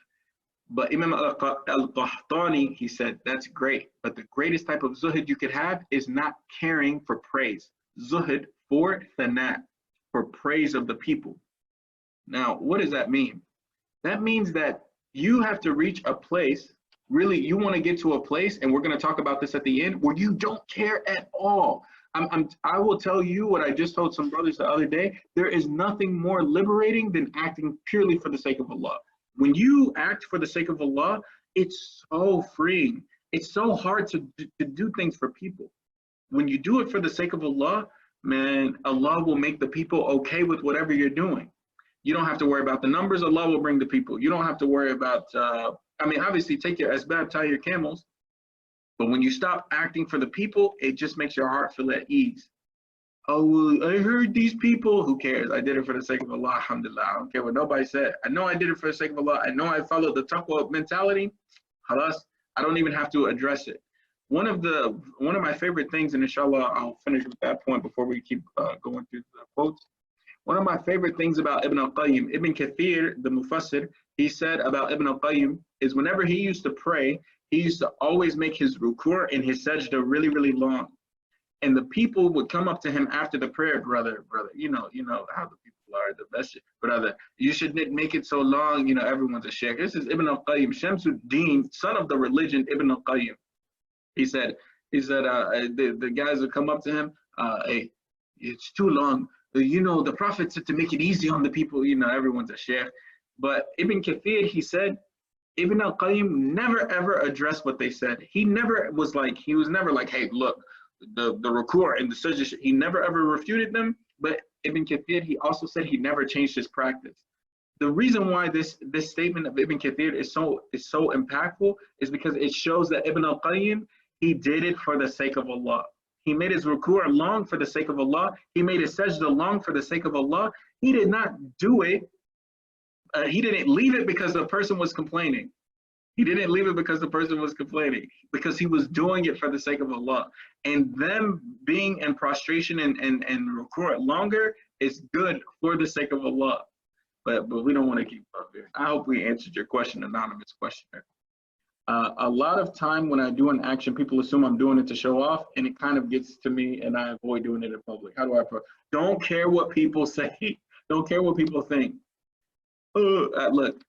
But Imam al-Qahtani, he said, that's great. But the greatest type of zuhud you could have is not caring for praise. Zuhud for thana, for praise of the people. Now, what does that mean? That means that you have to reach a place, really, you want to get to a place, and we're going to talk about this at the end, where you don't care at all. I will tell you what I just told some brothers the other day. There is nothing more liberating than acting purely for the sake of Allah. When you act for the sake of Allah, it's so freeing. It's so hard to do things for people. When you do it for the sake of Allah, man, Allah will make the people okay with whatever you're doing. You don't have to worry about the numbers. Allah will bring the people. You don't have to worry about, obviously take your asbab, tie your camels. But when you stop acting for the people, it just makes your heart feel at ease. Oh, I heard these people. Who cares? I did it for the sake of Allah, alhamdulillah. I don't care what nobody said. I know I did it for the sake of Allah. I know I followed the taqwa mentality. Halas, I don't even have to address it. One of my favorite things, and inshallah, I'll finish with that point before we keep going through the quotes. One of my favorite things about Ibn al-Qayyim, Ibn Kathir, the Mufassir, he said about Ibn al-Qayyim is whenever he used to pray, he used to always make his ruku' and his sajda really, really long. And the people would come up to him after the prayer, brother, you know how the people are the best. Brother, you should make it so long, you know, everyone's a sheikh. This is Ibn al-Qayyim, Shamsuddin, son of the religion, Ibn al-Qayyim. He said, the guys would come up to him, hey, it's too long. You know, the Prophet said to make it easy on the people, you know, everyone's a sheikh. But Ibn Kathir, he said, Ibn al-Qayyim never ever addressed what they said. He was never like, hey, look, the ruku' and the sajda, he never ever refuted them. But Ibn Kathir, he also said he never changed his practice. The reason why this statement of Ibn Kathir is so impactful is because it shows that Ibn al-Qayyim, he did it for the sake of Allah. He made his ruku' long for the sake of Allah. He made his sajda long for the sake of Allah. He did not do it. He didn't leave it because the person was complaining. He didn't leave it because the person was complaining, because he was doing it for the sake of Allah. And them being in prostration and ruku' longer is good for the sake of Allah. But we don't want to keep up here. I hope we answered your question, anonymous questioner. A lot of time when I do an action, people assume I'm doing it to show off, and it kind of gets to me, and I avoid doing it in public. How do I don't care what people say. Don't care what people think. Look,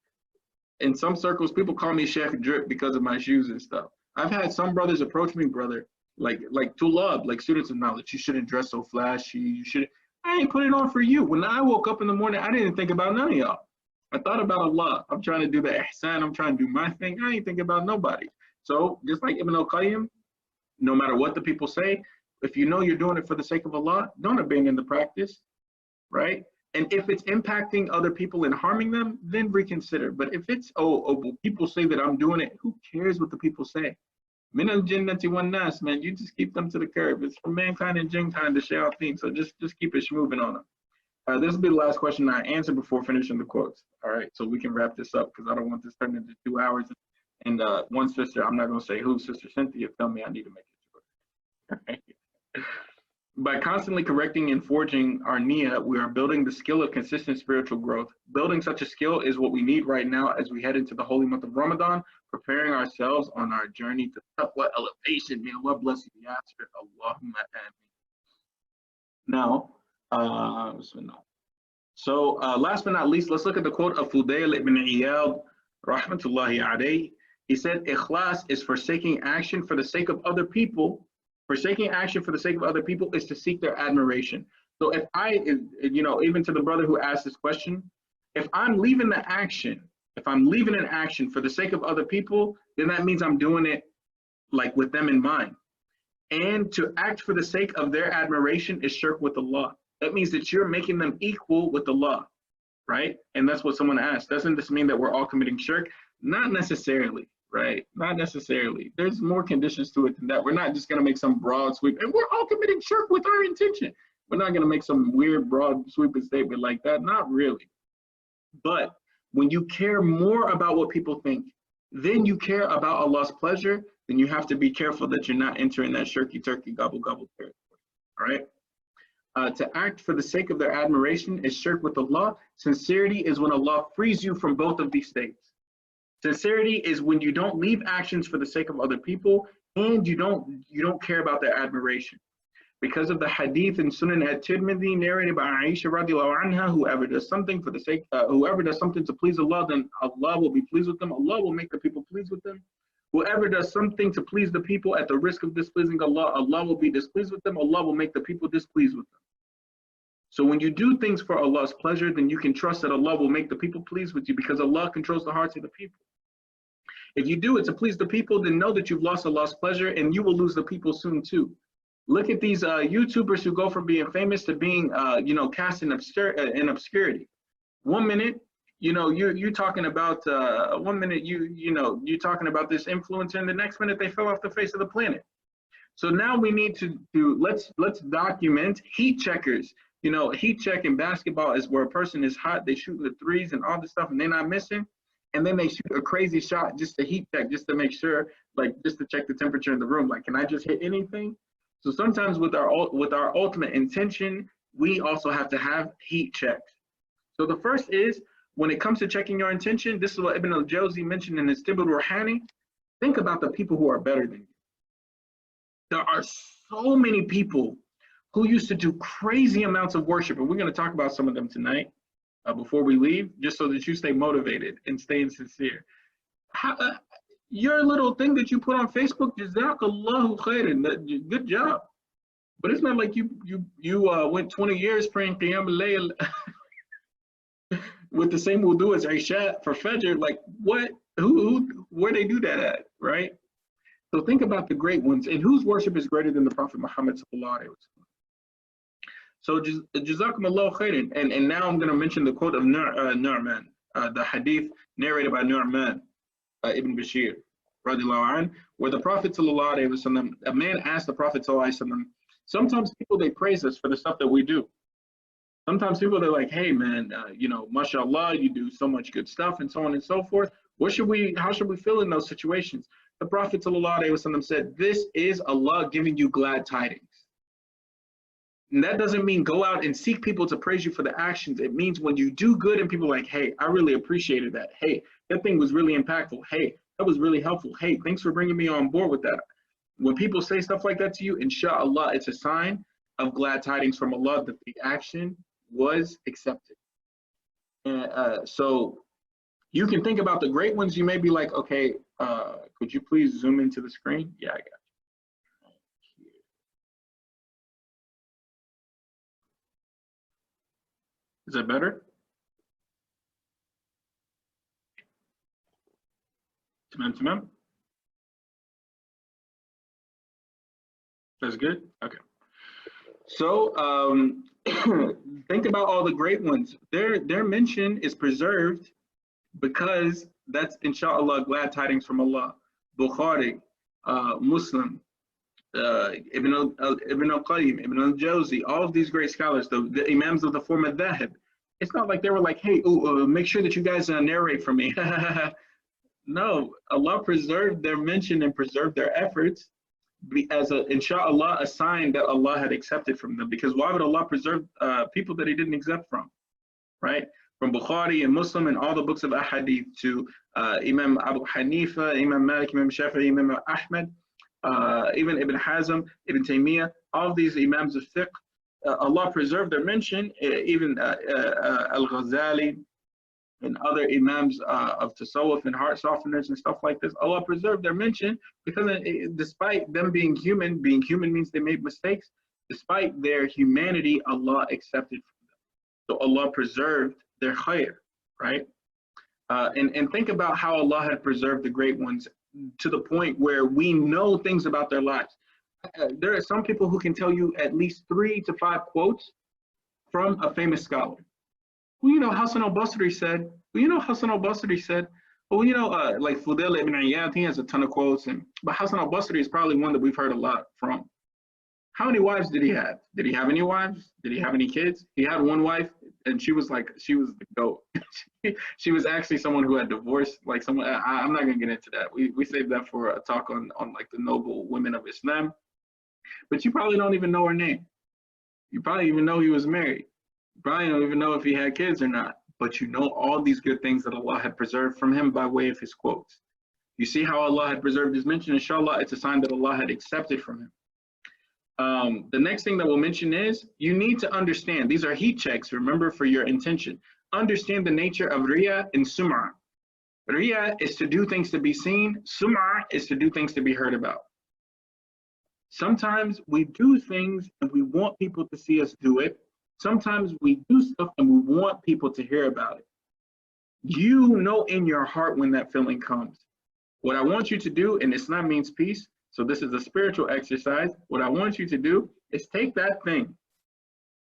in some circles, people call me Sheikh Drip because of my shoes and stuff. I've had some brothers approach me, brother, like tulab, like students of knowledge. You shouldn't dress so flashy. You shouldn't. I ain't put it on for you. When I woke up in the morning, I didn't think about none of y'all. I thought about Allah. I'm trying to do the ihsan. I'm trying to do my thing. I ain't thinking about nobody. So just like Ibn al-Qayyim, no matter what the people say, if you know you're doing it for the sake of Allah, don't abandon the practice, right? And if it's impacting other people and harming them, then reconsider. But if it's, people say that I'm doing it, who cares what the people say? Min al-jinnati wan nas, man, you just keep them to the curb. It's for mankind and jinn kind to share our things. So just keep it moving on them. This will be the last question I answer before finishing the quotes. All right, so we can wrap this up because I don't want this turned into 2 hours. And one sister, I'm not going to say who, Sister Cynthia, tell me I need to make it short. By constantly correcting and forging our niyyah, we are building the skill of consistent spiritual growth. Building such a skill is what we need right now as we head into the holy month of Ramadan, preparing ourselves on our journey to taqwa elevation. May Allah bless you, Yasir. Allahumma ameen. Now, so last but not least, let's look at the quote of Fudail ibn Iyad, rahmatullahi alayhi. He said, Ikhlas is forsaking action for the sake of other people. Forsaking action for the sake of other people is to seek their admiration. So if even to the brother who asked this question, if I'm leaving an action for the sake of other people, then that means I'm doing it like with them in mind. And to act for the sake of their admiration is shirk with Allah. That means that you're making them equal with Allah, right? And that's what someone asked. Doesn't this mean that we're all committing shirk? Not necessarily, right? Not necessarily. There's more conditions to it than that. We're not just going to make some broad sweep, and we're all committing shirk with our intention. We're not going to make some weird broad sweeping statement like that. Not really. But when you care more about what people think than you care about Allah's pleasure, then you have to be careful that you're not entering that shirky turkey gobble gobble territory. All right. To act for the sake of their admiration is shirk with Allah. Sincerity is when Allah frees you from both of these states. Sincerity is when you don't leave actions for the sake of other people and you don't care about their admiration. Because of the hadith in Sunan at-Tirmidhi narrated by Aisha radiallahu anha, whoever does something to please Allah, then Allah will be pleased with them. Allah will make the people pleased with them. Whoever does something to please the people at the risk of displeasing Allah, Allah will be displeased with them. Allah will make the people displeased with them. So when you do things for Allah's pleasure, then you can trust that Allah will make the people pleased with you because Allah controls the hearts of the people. If you do it to please the people, then know that you've lost Allah's pleasure and you will lose the people soon too. Look at these YouTubers who go from being famous to being, cast in obscurity. 1 minute, you're talking about, 1 minute, you're talking about this influencer, and the next minute they fell off the face of the planet. So now we need to let's document heat checkers. Heat check in basketball is where a person is hot, they shoot the threes and all this stuff, and they're not missing. And then they shoot a crazy shot just to heat check, just to make sure, just to check the temperature in the room. Can I just hit anything? So sometimes with our ultimate intention, we also have to have heat checks. So the first is, when it comes to checking your intention, this is what Ibn al-Jawzi mentioned in his Tibul Ruhani. Think about the people who are better than you. There are so many people who used to do crazy amounts of worship, and we're going to talk about some of them tonight before we leave, just so that you stay motivated and staying sincere. Your little thing that you put on Facebook, Jazakallahu khairan, good job. But it's not like you went 20 years praying Qiyam al-Layl with the same wudu as Isha for Fajr. Like what? Where they do that at, right? So think about the great ones, and whose worship is greater than the Prophet Muhammad sallallahu alaihi wasallam. So Jazakumullahu khairan. And now I'm going to mention the quote of Nu'man, the hadith narrated by Nu'man ibn Bashir, radiallahu anh, where the Prophet sallallahu alaihi wasallam, a man asked the Prophet sallallahu alaihi wasallam, sometimes people, they praise us for the stuff that we do. Sometimes people, they're like, hey man, mashallah, you do so much good stuff and so on and so forth. How should we feel in those situations? The Prophet ﷺ said, this is Allah giving you glad tidings. And that doesn't mean go out and seek people to praise you for the actions. It means when you do good and people are like, hey, I really appreciated that. Hey, that thing was really impactful. Hey, that was really helpful. Hey, thanks for bringing me on board with that. When people say stuff like that to you, inshallah, it's a sign of glad tidings from Allah that the action was accepted. And so you can think about the great ones. You may be like, okay, could you please zoom into the screen? Yeah, I got you. Is that better? Tamam. That's good? Okay. So think about all the great ones. Their mention is preserved because that's inshallah glad tidings from Allah. Bukhari, Muslim, Ibn al-Qayyim, Ibn al-Jawzi, all of these great scholars, the imams of the form of Dhahab. It's not like they were like, hey, make sure that you guys narrate for me. No, Allah preserved their mention and preserved their efforts as inshallah, a sign that Allah had accepted from them. Because why would Allah preserve people that he didn't accept from, right? From Bukhari and Muslim and all the books of Ahadith to Imam Abu Hanifa, Imam Malik, Imam Shafi'i, Imam Ahmad, even Ibn Hazm, Ibn Taymiyyah, all of these Imams of fiqh, Allah preserved their mention, even Al-Ghazali and other Imams of Tasawwuf and heart softeners and stuff like this. Allah preserved their mention because despite them being human means they made mistakes, despite their humanity, Allah accepted from them. So Allah preserved their khair, right? And think about how Allah had preserved the great ones to the point where we know things about their lives. There are some people who can tell you at least 3 to 5 quotes from a famous scholar. Well, Hassan al-Basri said, like Fudail ibn Iyad, he has a ton of quotes, but Hassan al-Basri is probably one that we've heard a lot from. How many wives did he have? Did he have any wives? Did he have any kids? He had one wife, and she was the GOAT. She was actually someone who had divorced, like someone, I'm not gonna get into that. We saved that for a talk on like the noble women of Islam. But you probably don't even know her name. You probably even know he was married. You probably don't even know if he had kids or not. But you know all these good things that Allah had preserved from him by way of his quotes. You see how Allah had preserved his mention? Inshallah, it's a sign that Allah had accepted from him. The next thing that we'll mention is you need to understand, these are heat checks, remember, for your intention. Understand the nature of Riya and Sum'a. Riya is to do things to be seen. Sum'a is to do things to be heard about. Sometimes we do things and we want people to see us do it. Sometimes we do stuff and we want people to hear about it. You know in your heart when that feeling comes. What I want you to do, and Islam means peace, so this is a spiritual exercise. What I want you to do is take that thing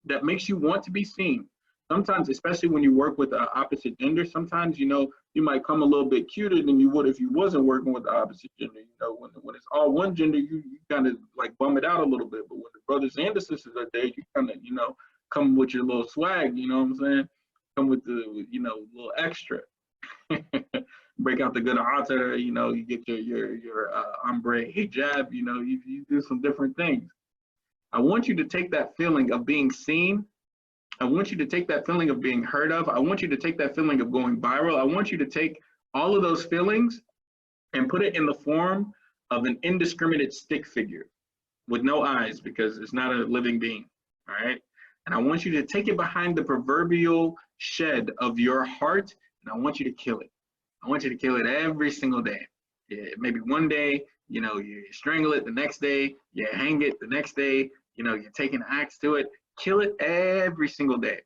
that makes you want to be seen. Sometimes, especially when you work with the opposite gender, sometimes, you might come a little bit cuter than you would if you wasn't working with the opposite gender. When it's all one gender, you kind of like bum it out a little bit. But when the brothers and the sisters are there, you kind of, come with your little swag, you know what I'm saying? Come with the, little extra. Break out the good atar, you get your ombre hijab, you do some different things. I want you to take that feeling of being seen. I want you to take that feeling of being heard of. I want you to take that feeling of going viral. I want you to take all of those feelings and put it in the form of an indiscriminate stick figure with no eyes, because it's not a living being. all right? And I want you to take it behind the proverbial shed of your heart, and I want you to kill it. I want you to kill it every single day. Yeah, maybe one day, you know, you strangle it, the next day, you hang it, the next day, you know, you take an axe to it. Kill it every single day,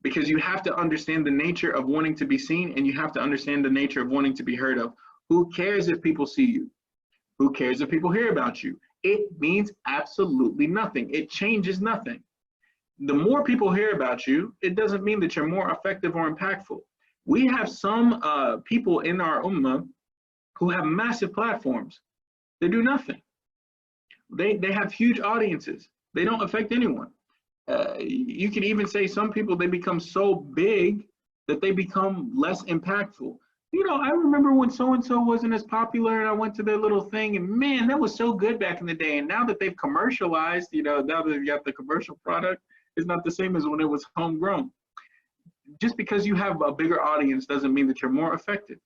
because you have to understand the nature of wanting to be seen, and you have to understand the nature of wanting to be heard of. Who cares if people see you? Who cares if people hear about you? It means absolutely nothing. It changes nothing. The more people hear about you, it doesn't mean that you're more effective or impactful. We have some people in our ummah who have massive platforms. They do nothing. They have huge audiences. They don't affect anyone. You can even say some people, they become so big that they become less impactful. You know, I remember when so-and-so wasn't as popular and I went to their little thing, and man, that was so good back in the day. And now that they've commercialized, you know, now that they've got the commercial product, it's not the same as when it was homegrown. Just because you have a bigger audience doesn't mean that you're more effective.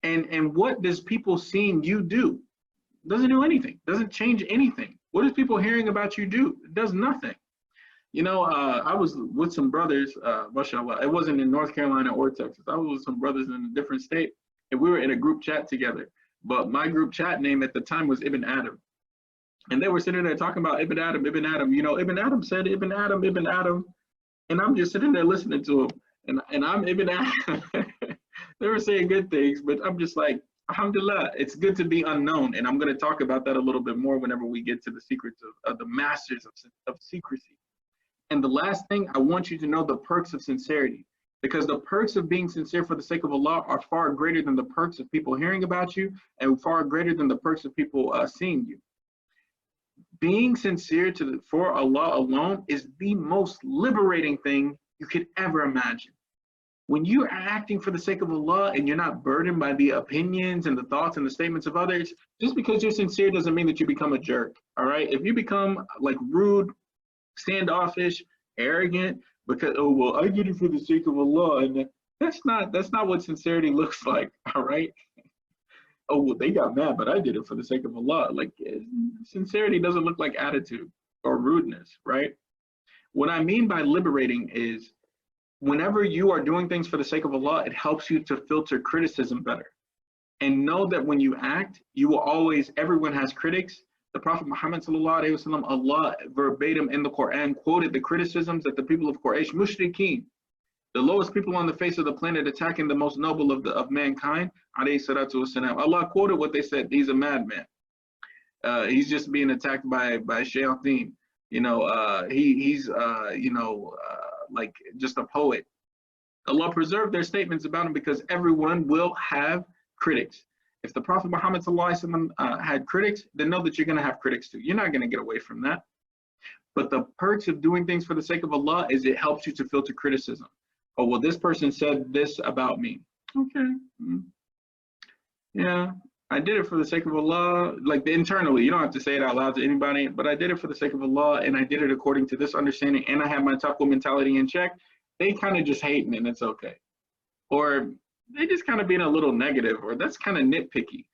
And what does people seeing you do? Doesn't do anything, doesn't change anything. What is people hearing about you do? It does nothing. You know, I was with some brothers, mashallah, it wasn't in North Carolina or Texas. I was with some brothers in a different state, and we were in a group chat together. But my group chat name at the time was Ibn Adam. And they were sitting there talking about Ibn Adam, Ibn Adam. You know, Ibn Adam said Ibn Adam, Ibn Adam. And I'm just sitting there listening to him. And I'm Ibn Adam. They were saying good things, but I'm just like, alhamdulillah, it's good to be unknown. And I'm going to talk about that a little bit more whenever we get to the secrets of the masters of secrecy. And the last thing, I want you to know the perks of sincerity, because the perks of being sincere for the sake of Allah are far greater than the perks of people hearing about you, and far greater than the perks of people seeing you. Being sincere for Allah alone is the most liberating thing you could ever imagine. When you are acting for the sake of Allah and you're not burdened by the opinions and the thoughts and the statements of others, just because you're sincere doesn't mean that you become a jerk, all right? If you become like rude, standoffish, arrogant, because, oh, well, I did it for the sake of Allah, and that's not what sincerity looks like, all right? Oh, well, they got mad, but I did it for the sake of Allah. Like, sincerity doesn't look like attitude or rudeness, right? What I mean by liberating is whenever you are doing things for the sake of Allah, it helps you to filter criticism better. And know that when you act, you will always, everyone has critics. The Prophet Muhammad sallallahu alaihi wasallam, Allah verbatim in the Quran quoted the criticisms that the people of Quraysh, mushrikeen, the lowest people on the face of the planet, attacking the most noble of mankind, alayhi salatu wasalam. Allah quoted what they said. He's a madman. He's just being attacked by shayateen. You know, he's you know, like just a poet. Allah preserved their statements about him because everyone will have critics. If the Prophet Muhammad had critics, then know that you're going to have critics too. You're not going to get away from that. But the perks of doing things for the sake of Allah is it helps you to filter criticism. Oh, well, this person said this about me. Okay. Yeah, I did it for the sake of Allah. Like internally, you don't have to say it out loud to anybody, but I did it for the sake of Allah, and I did it according to this understanding, and I have my taqwa mentality in check. They kind of just hating, and it's okay. Or they just kind of being a little negative, or that's kind of nitpicky.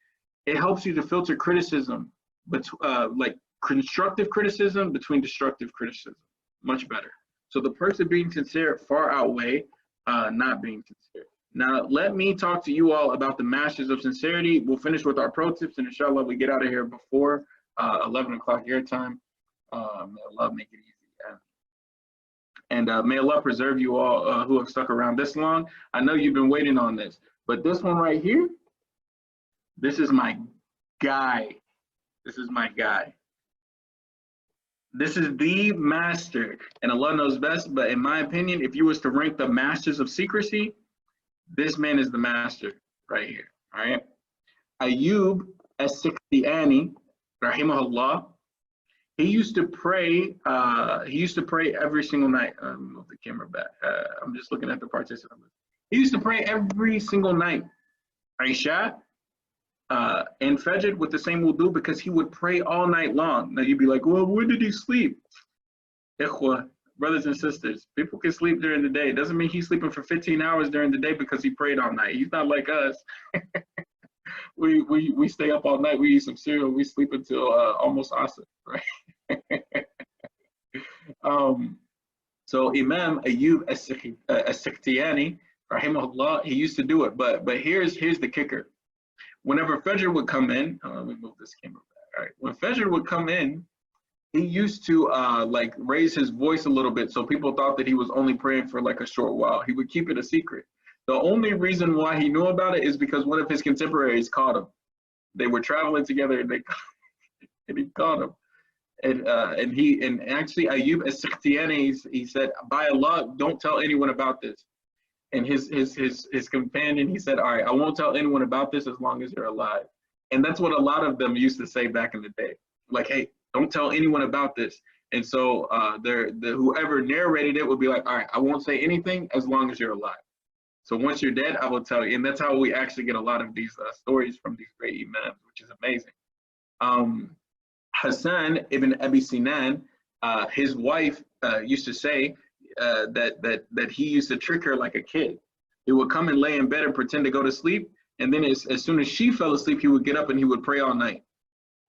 It helps you to filter criticism, but like constructive criticism between destructive criticism, much better. So the perks of being sincere far outweigh not being sincere. Now, let me talk to you all about the masters of sincerity. We'll finish with our pro tips, and inshallah, we get out of here before 11 o'clock your time. May Allah make it easy. And may Allah preserve you all who have stuck around this long. I know you've been waiting on this, but this one right here, this is my guy. This is my guy. This is the master, and Allah knows best, but in my opinion, if you was to rank the masters of secrecy, this man is the master right here, all right? Ayub as-Sikhtiyani, rahimahullah, he used to pray every single night. Move the camera back. I'm just looking at the participant list. He used to pray every single night, Isha and Fajr with the same wudu, because he would pray all night long. Now you'd be like, well, when did he sleep? Ikhwa, brothers and sisters, people can sleep during the day. It doesn't mean he's sleeping for 15 hours during the day because he prayed all night. He's not like us. We stay up all night, we eat some cereal, we sleep until almost asr, right? So Imam Ayub as-Sikhtiyani, rahimahullah, he used to do it. But here's the kicker. Whenever Fajr would come in, let me move this camera back. All right, when Fajr would come in, he used to like raise his voice a little bit, so people thought that he was only praying for like a short while. He would keep it a secret. The only reason why he knew about it is because one of his contemporaries caught him. They were traveling together, and he caught him. And actually Ayub as-Sikhtiyani, he said, by Allah, don't tell anyone about this. And his companion, he said, all right, I won't tell anyone about this as long as you're alive. And that's what a lot of them used to say back in the day. Like, hey, don't tell anyone about this. And so whoever narrated it would be like, all right, I won't say anything as long as you're alive. So once you're dead, I will tell you. And that's how we actually get a lot of these stories from these great imams, which is amazing. Hassan ibn Abi Sinan, his wife used to say that he used to trick her like a kid. He would come and lay in bed and pretend to go to sleep. And then as soon as she fell asleep, he would get up and he would pray all night.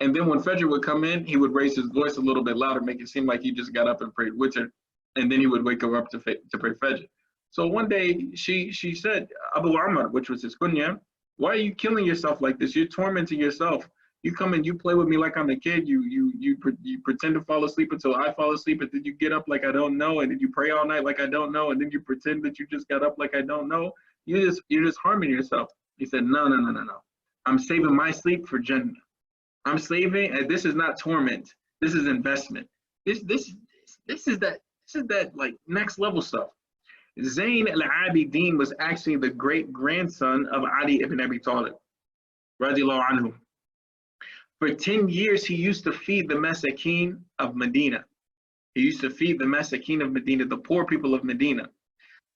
And then when Fajr would come in, he would raise his voice a little bit louder, make it seem like he just got up and prayed with her. And then he would wake her up to pray Fajr. So one day she said, Abu Amr, which was his kunya, why are you killing yourself like this? You're tormenting yourself. You come and you play with me like I'm a kid. You pretend to fall asleep until I fall asleep, and then you get up like I don't know, and then you pray all night like I don't know, and then you pretend that you just got up like I don't know. You're just harming yourself. He said, no. I'm saving my sleep for Jannah. I'm saving, and this is not torment. This is investment. This is that like next level stuff. Zayn al-Abidin was actually the great grandson of Ali ibn Abi Talib, radiallahu anhu. For 10 years, he used to feed the Masakeen of Medina. He used to feed the Masakeen of Medina, the poor people of Medina.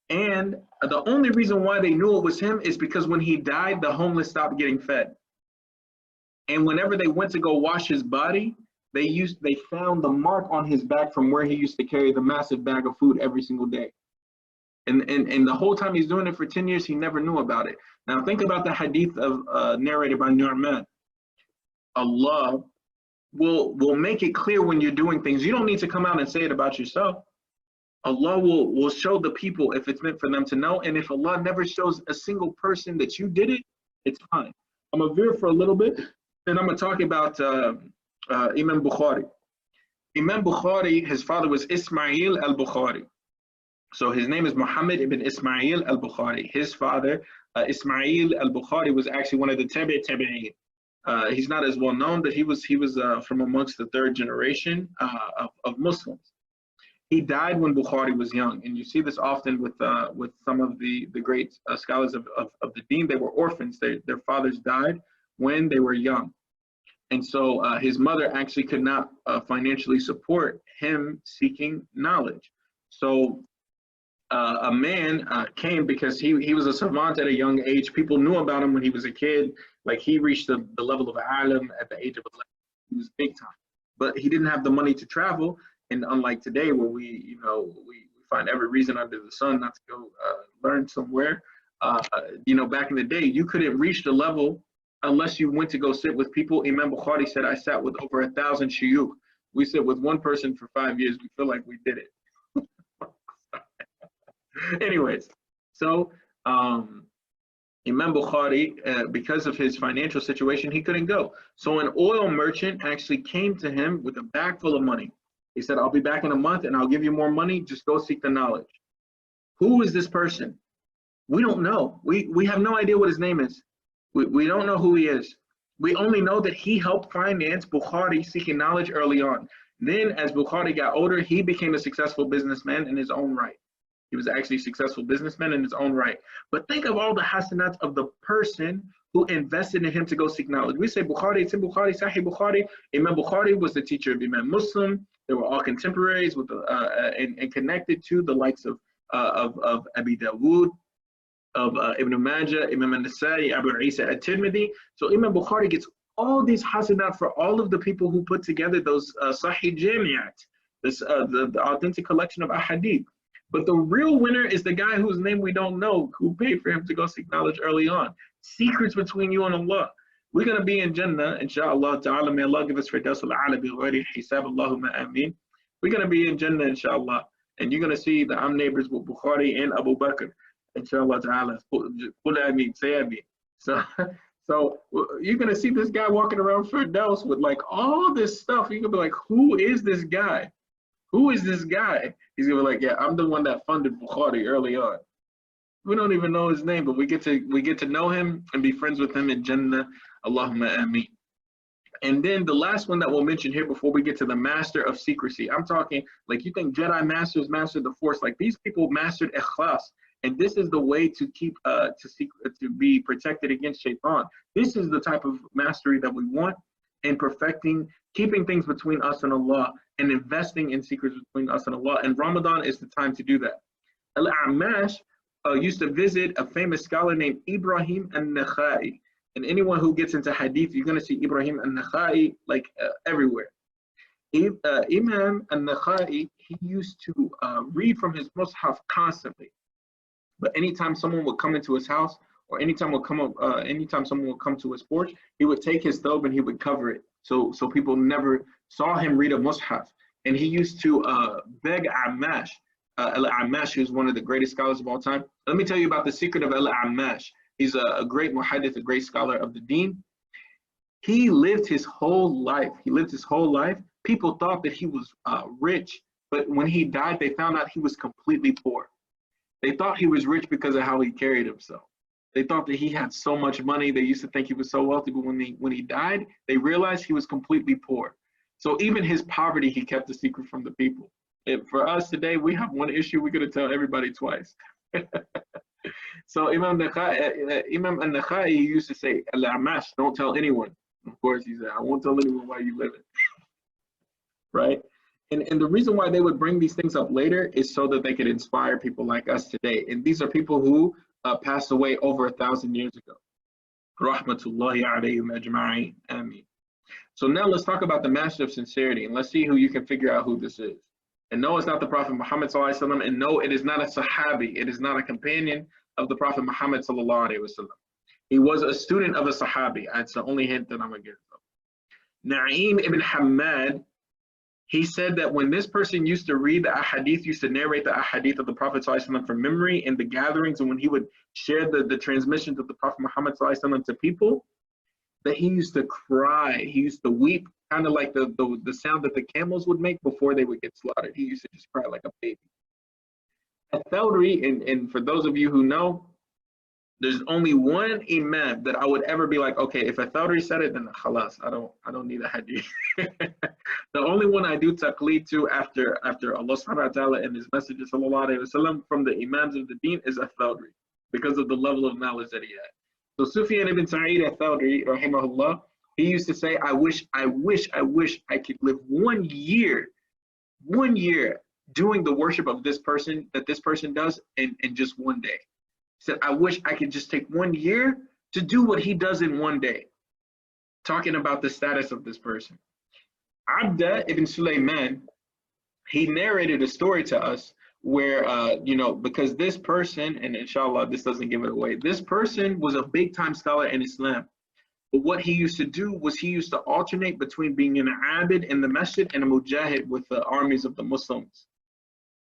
And the only reason why they knew it was him is because when he died, the homeless stopped getting fed. And whenever they went to go wash his body, they found the mark on his back from where he used to carry the massive bag of food every single day. And the whole time he's doing it for 10 years, he never knew about it. Now think about the hadith of narrated by Nu'man. Allah will make it clear when you're doing things. You don't need to come out and say it about yourself. Allah will show the people if it's meant for them to know. And if Allah never shows a single person that you did it, it's fine. I'm going to veer for a little bit, and I'm going to talk about Imam Bukhari. Imam Bukhari, his father was Ismail al-Bukhari. So his name is Muhammad ibn Ismail al-Bukhari. His father, Ismail al-Bukhari, was actually one of the tabi'in. He's not as well known, but he was from amongst the third generation of Muslims. He died when Bukhari was young, and you see this often with some of the great scholars of the deen. They were orphans. Their fathers died when they were young, and so his mother actually could not financially support him seeking knowledge. So a man came because he was a savant at a young age. People knew about him when he was a kid. Like he reached the level of alim at the age of 11. He was big time, but he didn't have the money to travel. And unlike today, where we find every reason under the sun not to go learn somewhere, back in the day, you couldn't reach the level unless you went to go sit with people. Imam Bukhari said, I sat with over 1,000 Shuyukh. We sit with one person for 5 years. We feel like we did it. Anyways, so Imam Bukhari, because of his financial situation, he couldn't go. So an oil merchant actually came to him with a bag full of money. He said, I'll be back in a month and I'll give you more money. Just go seek the knowledge. Who is this person? We don't know. We have no idea what his name is. We don't know who he is. We only know that he helped finance Bukhari seeking knowledge early on. Then as Bukhari got older, he became a successful businessman in his own right. He was actually a successful businessman in his own right. But think of all the hasanats of the person who invested in him to go seek knowledge. We say Bukhari, it's in Bukhari, Sahih Bukhari. Imam Bukhari was the teacher of Imam Muslim. They were all contemporaries with and connected to the likes of Abi Dawood, of Ibn Majah, Imam An-Nasa'i, Abu Isa at-Tirmidhi. So Imam Bukhari gets all these hasanat for all of the people who put together those Sahih Jami'at, the authentic collection of ahadith. But the real winner is the guy whose name we don't know, who paid for him to go seek knowledge early on. Secrets between you and Allah. We're going to be in Jannah, inshallah ta'ala. May Allah give us firdaus al-a'la bi ghayri hisab. Allahumma ameen. We're going to be in Jannah, inshallah. And you're going to see that I'm neighbors with Bukhari and Abu Bakr, inshallah ta'ala. So, so you're going to see this guy walking around Firdaus with like all this stuff. You're going to be like, who is this guy? Who is this guy? He's going to be like, yeah, I'm the one that funded Bukhari early on. We don't even know his name, but we get to know him and be friends with him in Jannah. Allahumma ameen. And then the last one that we'll mention here before we get to the master of secrecy. I'm talking like you think Jedi masters mastered the force, like these people mastered ikhlas. And this is the way to keep to be protected against shaitan. This is the type of mastery that we want in perfecting, keeping things between us and Allah, and investing in secrets between us and Allah. And Ramadan is the time to do that. Al-A'mash used to visit a famous scholar named Ibrahim an-Nakhai. And anyone who gets into hadith, you're going to see Ibrahim an-Nakhai like everywhere. Imam an-Nakhai, he used to read from his mushaf constantly. But anytime someone would come into his house, or anytime someone would come to his porch, he would take his thobe and he would cover it, so people never saw him read a mushaf. And he used to beg Ammash. Al-Ammash, who's one of the greatest scholars of all time. Let me tell you about the secret of Al-Ammash. He's a great muhaddith, a great scholar of the deen. He lived his whole life. People thought that he was rich, but when he died, they found out he was completely poor. They thought he was rich because of how he carried himself. They thought that he had so much money. They used to think he was so wealthy, but when he died, they realized he was completely poor. So even his poverty, he kept a secret from the people. And for us today, we have one issue, we're going to tell everybody twice. So Imam an-Nakhai used to say, Al-Amash, don't tell anyone. Of course, he said, I won't tell anyone why you live it. Right? And the reason why they would bring these things up later is so that they could inspire people like us today. And these are people who passed away over 1,000 years ago. Rahmatullahi alayhim ajma'in. Ameen. So now let's talk about the master of sincerity, and let's see who you can figure out who this is. And no, it's not the Prophet Muhammad sallallahu alaihi wasallam, and no, it is not a sahabi. It is not a companion of the Prophet Muhammad sallallahu alaihi wasallam. He was a student of a sahabi. That's the only hint that I'm going to give. Na'im ibn Hammad, he said that when this person used to read the ahadith, used to narrate the ahadith of the Prophet ﷺ from memory in the gatherings, and when he would share the transmissions of the Prophet Muhammad ﷺ to people, that he used to cry, he used to weep, kind of like the sound that the camels would make before they would get slaughtered. He used to just cry like a baby. Al-Thawri, and for those of you who know, there's only one imam that I would ever be like, okay, if Al-Thawri said it, then khalas, I don't need a hadith. The only one I do taqleed to after Allah subhanahu wa ta'ala and his messenger sallallahu alayhi wa sallam from the imams of the deen is Al-Thawri, because of the level of knowledge that he had. So Sufyan ibn Sa'id Al-Thawri, rahimahullah, he used to say, I wish I could live 1 year doing the worship of this person that this person does in just one day. He said, I wish I could just take 1 year to do what he does in one day. Talking about the status of this person. Abda ibn Sulaiman, he narrated a story to us where, because this person, and inshallah, this doesn't give it away, this person was a big time scholar in Islam. But what he used to do was he used to alternate between being an abid in the masjid and a mujahid with the armies of the Muslims.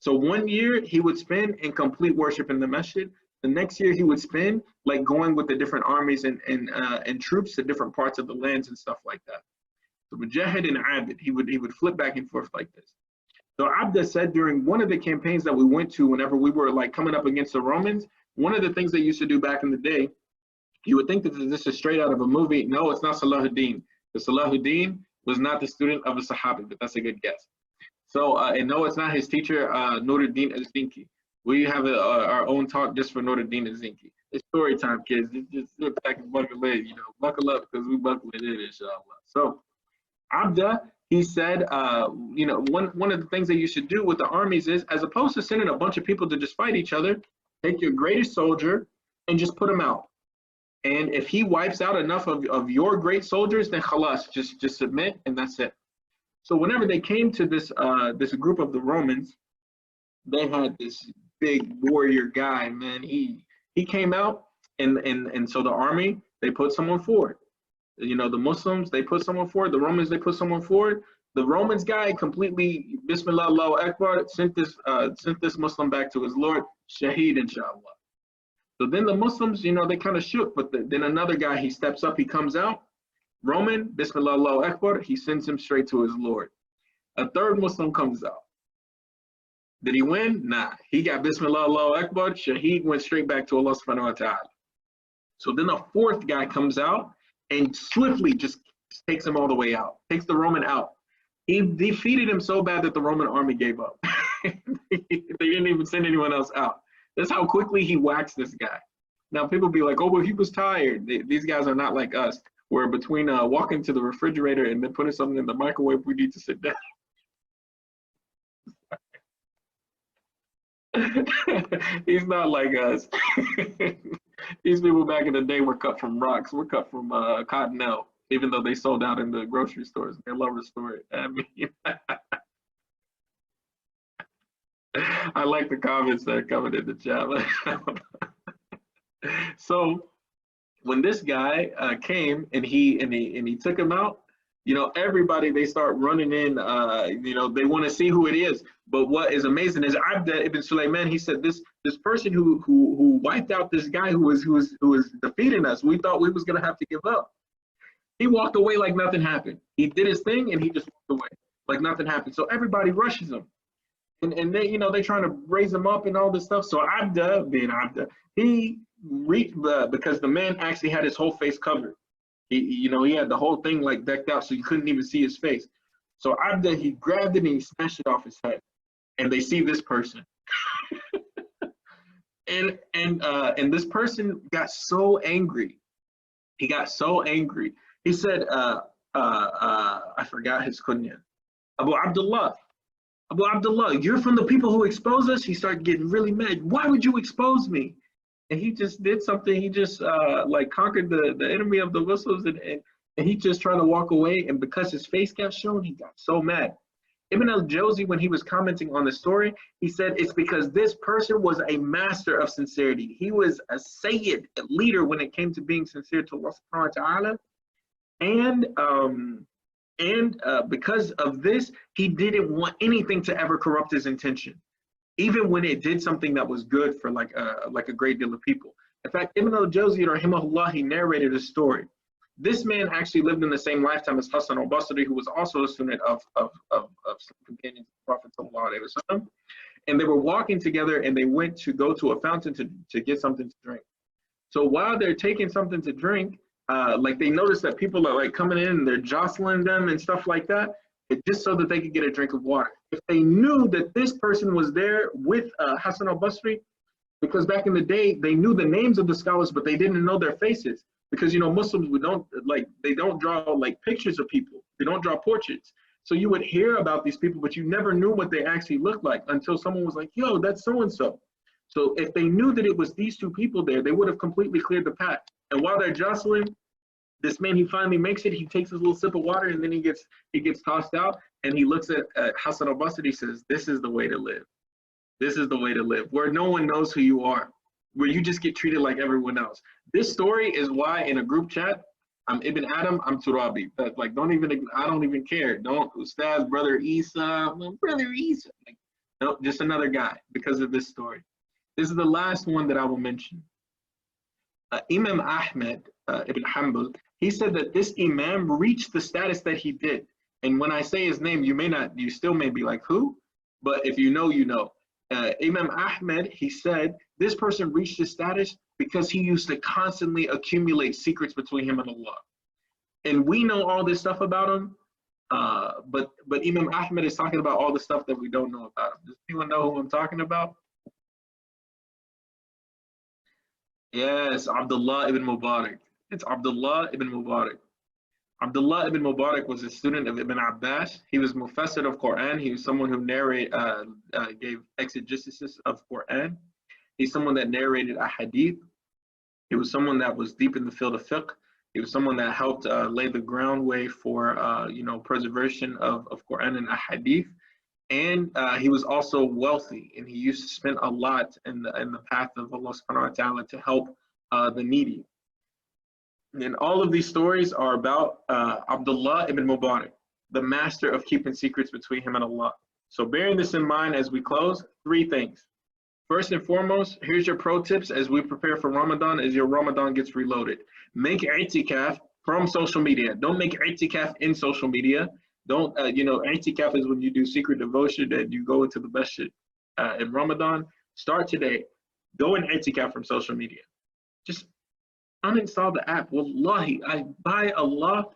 So 1 year he would spend in complete worship in the masjid. The next year he would spend like going with the different armies and troops to different parts of the lands and stuff like that. So mujahid and abid, he would flip back and forth like this. So Abda said during one of the campaigns that we went to, whenever we were like coming up against the Romans, one of the things they used to do back in the day, you would think that this is straight out of a movie. No, it's not Salahuddin. Because Salahuddin was not the student of a Sahabi, but that's a good guess. So, and no, it's not his teacher, Nuruddin al-Zinki. We have our own talk just for Nuruddin al-Zinki. It's story time, kids. Just sit back and buckle in, buckle up because we buckle it in, inshallah. So, Abda, he said, one of the things that you should do with the armies is, as opposed to sending a bunch of people to just fight each other, take your greatest soldier and just put him out. And if he wipes out enough of your great soldiers, then khalas, just submit, and that's it. So whenever they came to this group of the Romans, they had this big warrior guy, man. He came out, and so the army, they put someone forward. The Muslims, they put someone forward. The Romans, they put someone forward. The Romans guy completely, Bismillah, Allahu Akbar, sent this Muslim back to his Lord, Shaheed, inshallah. So then the Muslims, they kind of shook, but then another guy, he steps up, he comes out, Roman, Bismillah, Allahu Akbar, he sends him straight to his Lord. A third Muslim comes out. Did he win? Nah. He got Bismillah, Allahu Akbar, Shaheed went straight back to Allah subhanahu wa ta'ala. So then a fourth guy comes out and swiftly just takes him all the way out, takes the Roman out. He defeated him so bad that the Roman army gave up. They didn't even send anyone else out. That's how quickly he waxed this guy. Now people be like, oh, well, he was tired. These guys are not like us, where between walking to the refrigerator and then putting something in the microwave, we need to sit down. He's not like us. These people back in the day were cut from rocks. We're cut from cottonelle, even though they sold out in the grocery stores. They love the story. I mean, I like the comments that are coming in the chat. So when this guy came and he took him out, everybody, they start running in, they want to see who it is. But what is amazing is Abda ibn Sulaiman, he said this person who wiped out this guy who was defeating us, we thought we was gonna have to give up. He walked away like nothing happened. He did his thing and he just walked away like nothing happened. So everybody rushes him. And they, they're trying to raise him up and all this stuff. So Abda, being Abda, he reached, because the man actually had his whole face covered. He had the whole thing like decked out, so you couldn't even see his face. So Abda, he grabbed it and he snatched it off his head. And they see this person. and this person got so angry. He got so angry. He said, I forgot his kunya. Abu Abdullah, you're from the people who expose us? He started getting really mad. Why would you expose me? And he just did something. He just conquered the enemy of the Muslims, and he just tried to walk away. And because his face got shown, he got so mad. Ibn al-Jawzi, when he was commenting on the story, he said it's because this person was a master of sincerity. He was a sayyid, a leader when it came to being sincere to Allah subhanahu wa ta'ala. And because of this, he didn't want anything to ever corrupt his intention, even when it did something that was good for like a great deal of people. In fact, Ibn al-Jawzi, rahimahullah, he narrated a story. This man actually lived in the same lifetime as Hassan al-Basri, who was also a student of some companions of the Prophet sallallahu alaihi wasallam. And they were walking together and they went to go to a fountain to get something to drink. So while they're taking something to drink, they noticed that people are coming in and they're jostling them and stuff like that, just so that they could get a drink of water. If they knew that this person was there with Hassan al-Basri, because back in the day, they knew the names of the scholars, but they didn't know their faces. Because, Muslims, they don't draw pictures of people. They don't draw portraits. So you would hear about these people, but you never knew what they actually looked like until someone was like, yo, that's so-and-so. So if they knew that it was these two people there, they would have completely cleared the path. And while they're jostling, this man, he finally makes it. He takes his little sip of water and then he gets tossed out. And he looks at Hassan al-Basri. He says, this is the way to live. This is the way to live, where no one knows who you are, where you just get treated like everyone else. This story is why in a group chat, I'm Ibn Adam, I'm Turabi. But I don't even care. Don't Ustadh, brother Isa, brother Isa. No, just another guy because of this story. This is the last one that I will mention. Imam Ahmed ibn Hanbal, he said that this Imam reached the status that he did. And when I say his name, you still may be like, who? But if you know, you know. Imam Ahmed, he said, this person reached his status because he used to constantly accumulate secrets between him and Allah. And we know all this stuff about him, but Imam Ahmed is talking about all the stuff that we don't know about him. Does anyone know who I'm talking about? Yes, Abdullah ibn Mubarak. It's Abdullah ibn Mubarak. Abdullah ibn Mubarak was a student of Ibn Abbas. He was Mufassir of Quran. He was someone who gave exegesis of Quran. He's someone that narrated a hadith. He was someone that was deep in the field of fiqh. He was someone that helped lay the groundway for preservation of Quran and a hadith. And he was also wealthy, and he used to spend a lot in the path of Allah subhanahu wa ta'ala to help the needy. And all of these stories are about Abdullah ibn Mubarak. the master of keeping secrets between him and Allah. So bearing this in mind as we close, 3 things. First and foremost, here's your pro tips as we prepare for Ramadan, as your Ramadan gets reloaded. Make i'tikaf from social media. Don't make i'tikaf in social media. Don't, i'tikaf is when you do secret devotion and you go into the masjid in Ramadan. Start today. Go in i'tikaf from social media. Just uninstall the app. Wallahi, by Allah,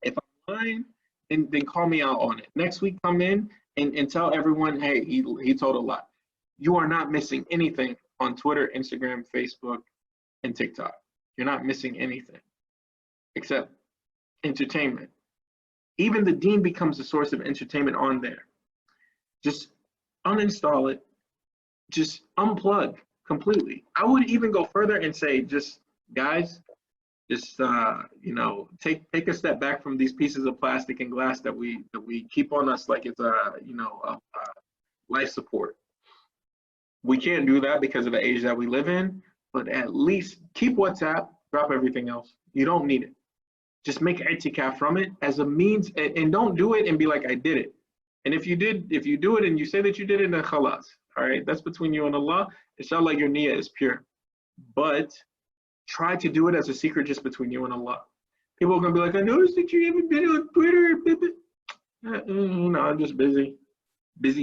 if I'm lying, then call me out on it. Next week, come in and tell everyone, hey, he told a lie. You are not missing anything on Twitter, Instagram, Facebook, and TikTok. You're not missing anything except entertainment. Even the deen becomes a source of entertainment on there. Just uninstall it. Just unplug completely. I would even go further and say, just guys, just take a step back from these pieces of plastic and glass that we keep on us like it's a life support. We can't do that because of the age that we live in, but at least keep WhatsApp, drop everything else. You don't need it. Just make i'tikaf from it as a means, and don't do it and be like, I did it. And if you do it and you say that you did it, then khalas. All right, that's between you and Allah. Inshallah, your niyyah is pure. But try to do it as a secret just between you and Allah. People are going to be like, I noticed that you haven't been on Twitter. I'm just busy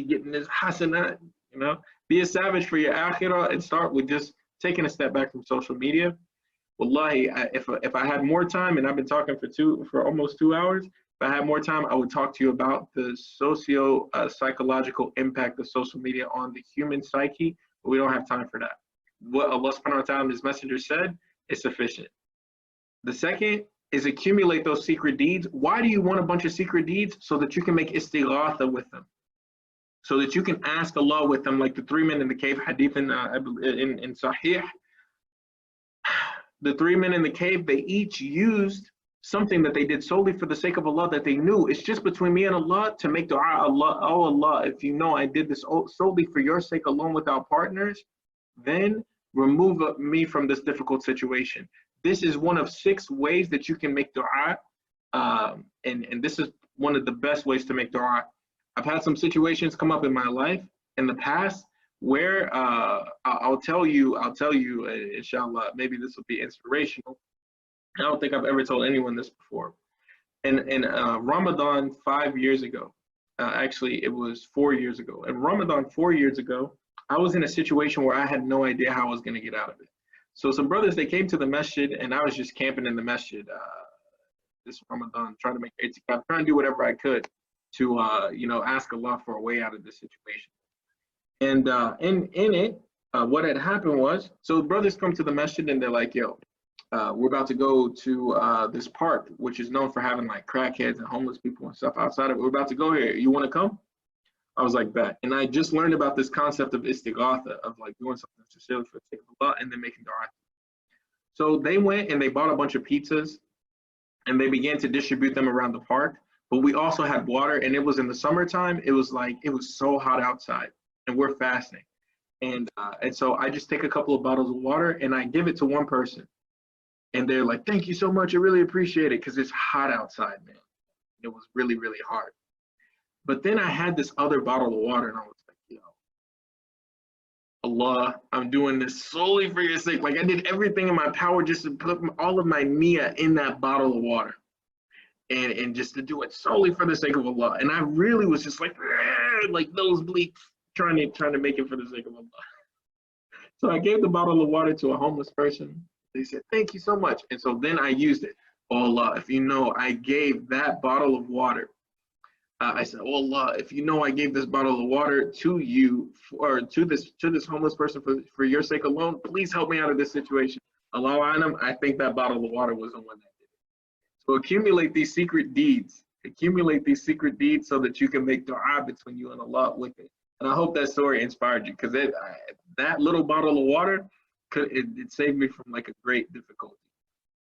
getting this hasanat, Be a savage for your akhirah and start with just taking a step back from social media. Wallahi, if I had more time, and I've been talking for almost 2 hours, if I had more time, I would talk to you about the psychological impact of social media on the human psyche, but we don't have time for that. What Allah subhanahu wa ta'ala and His Messenger said is sufficient. The second is accumulate those secret deeds. Why do you want a bunch of secret deeds? So that you can make istighatha with them. So that you can ask Allah with them, like the 3 men in the cave hadith in Sahih. The 3 men in the cave, they each used something that they did solely for the sake of Allah, that they knew it's just between me and Allah, to make dua. Allah, oh Allah, if you know I did this solely for your sake alone without partners, then remove me from this difficult situation. This is one of 6 ways that you can make dua, and this is one of the best ways to make dua. I've had some situations come up in my life in the past where I'll tell you, inshallah, maybe this will be inspirational. I don't think I've ever told anyone this before. In Ramadan 5 years ago, actually it was 4 years ago. In Ramadan 4 years ago, I was in a situation where I had no idea how I was going to get out of it. So some brothers, they came to the masjid, and I was just camping in the masjid this Ramadan, trying to make i'tikaf, trying to do whatever I could to ask Allah for a way out of this situation. And in it, what had happened was, so brothers come to the masjid and they're like, yo, we're about to go to this park, which is known for having like crackheads and homeless people and stuff outside of it. We're about to go here. You want to come? I was like, bet. And I just learned about this concept of istighatha, of like doing something sincerely for the sake of Allah and then making dua. So they went and they bought a bunch of pizzas and they began to distribute them around the park. But we also had water, and it was in the summertime. It was so hot outside, and we're fasting. And so I just take a couple of bottles of water and I give it to one person. And they're like, thank you so much. I really appreciate it, because it's hot outside, man. It was really, really hard. But then I had this other bottle of water, and I was like, yo, Allah, I'm doing this solely for your sake. Like, I did everything in my power just to put all of my niyyah in that bottle of water. And just to do it solely for the sake of Allah. And I really was just like those bleaks, trying to make it for the sake of Allah. So I gave the bottle of water to a homeless person. They said, thank you so much. And so then I used it. Oh Allah, if you know I gave that bottle of water, I said, oh Allah, if you know I gave this bottle of water to you, or to this homeless person for your sake alone, please help me out of this situation. Allahu A'lam, I think that bottle of water was the one that did it. So accumulate these secret deeds. Accumulate these secret deeds so that you can make dua between you and Allah with it. And I hope that story inspired you, because that little bottle of water, it saved me from like a great difficulty.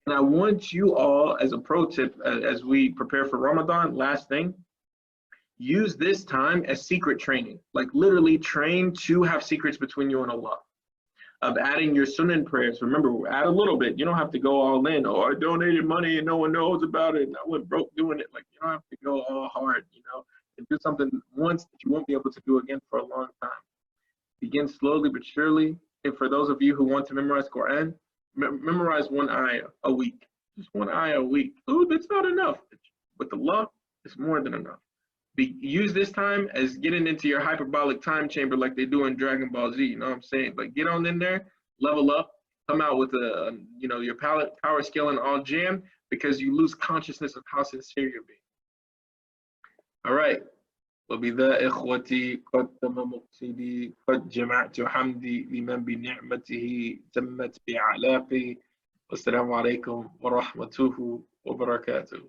And I want you all, as a pro tip, as we prepare for Ramadan, last thing, use this time as secret training. Like literally train to have secrets between you and Allah. of adding your sunnah prayers. Remember, add a little bit. You don't have to go all in. Oh, I donated money and no one knows about it and I went broke doing it. Like, you don't have to go all hard, you know, and do something once that you won't be able to do again for a long time. Begin slowly but surely. And for those of you who want to memorize Quran, memorize one ayah a week. Just one ayah a week. Oh, that's not enough. With Allah, it's more than enough. Use this time as getting into your hyperbolic time chamber like they do in Dragon Ball Z. You know what I'm saying? But get on in there, level up, come out with a, you know, your power scaling all jammed because you lose consciousness of how sincere you're being. All right. وبذا إخوتي قد تم مقصدي قد جمعت حمدي لمن بنعمته تمت بأعلاقي والسلام عليكم ورحمته وبركاته.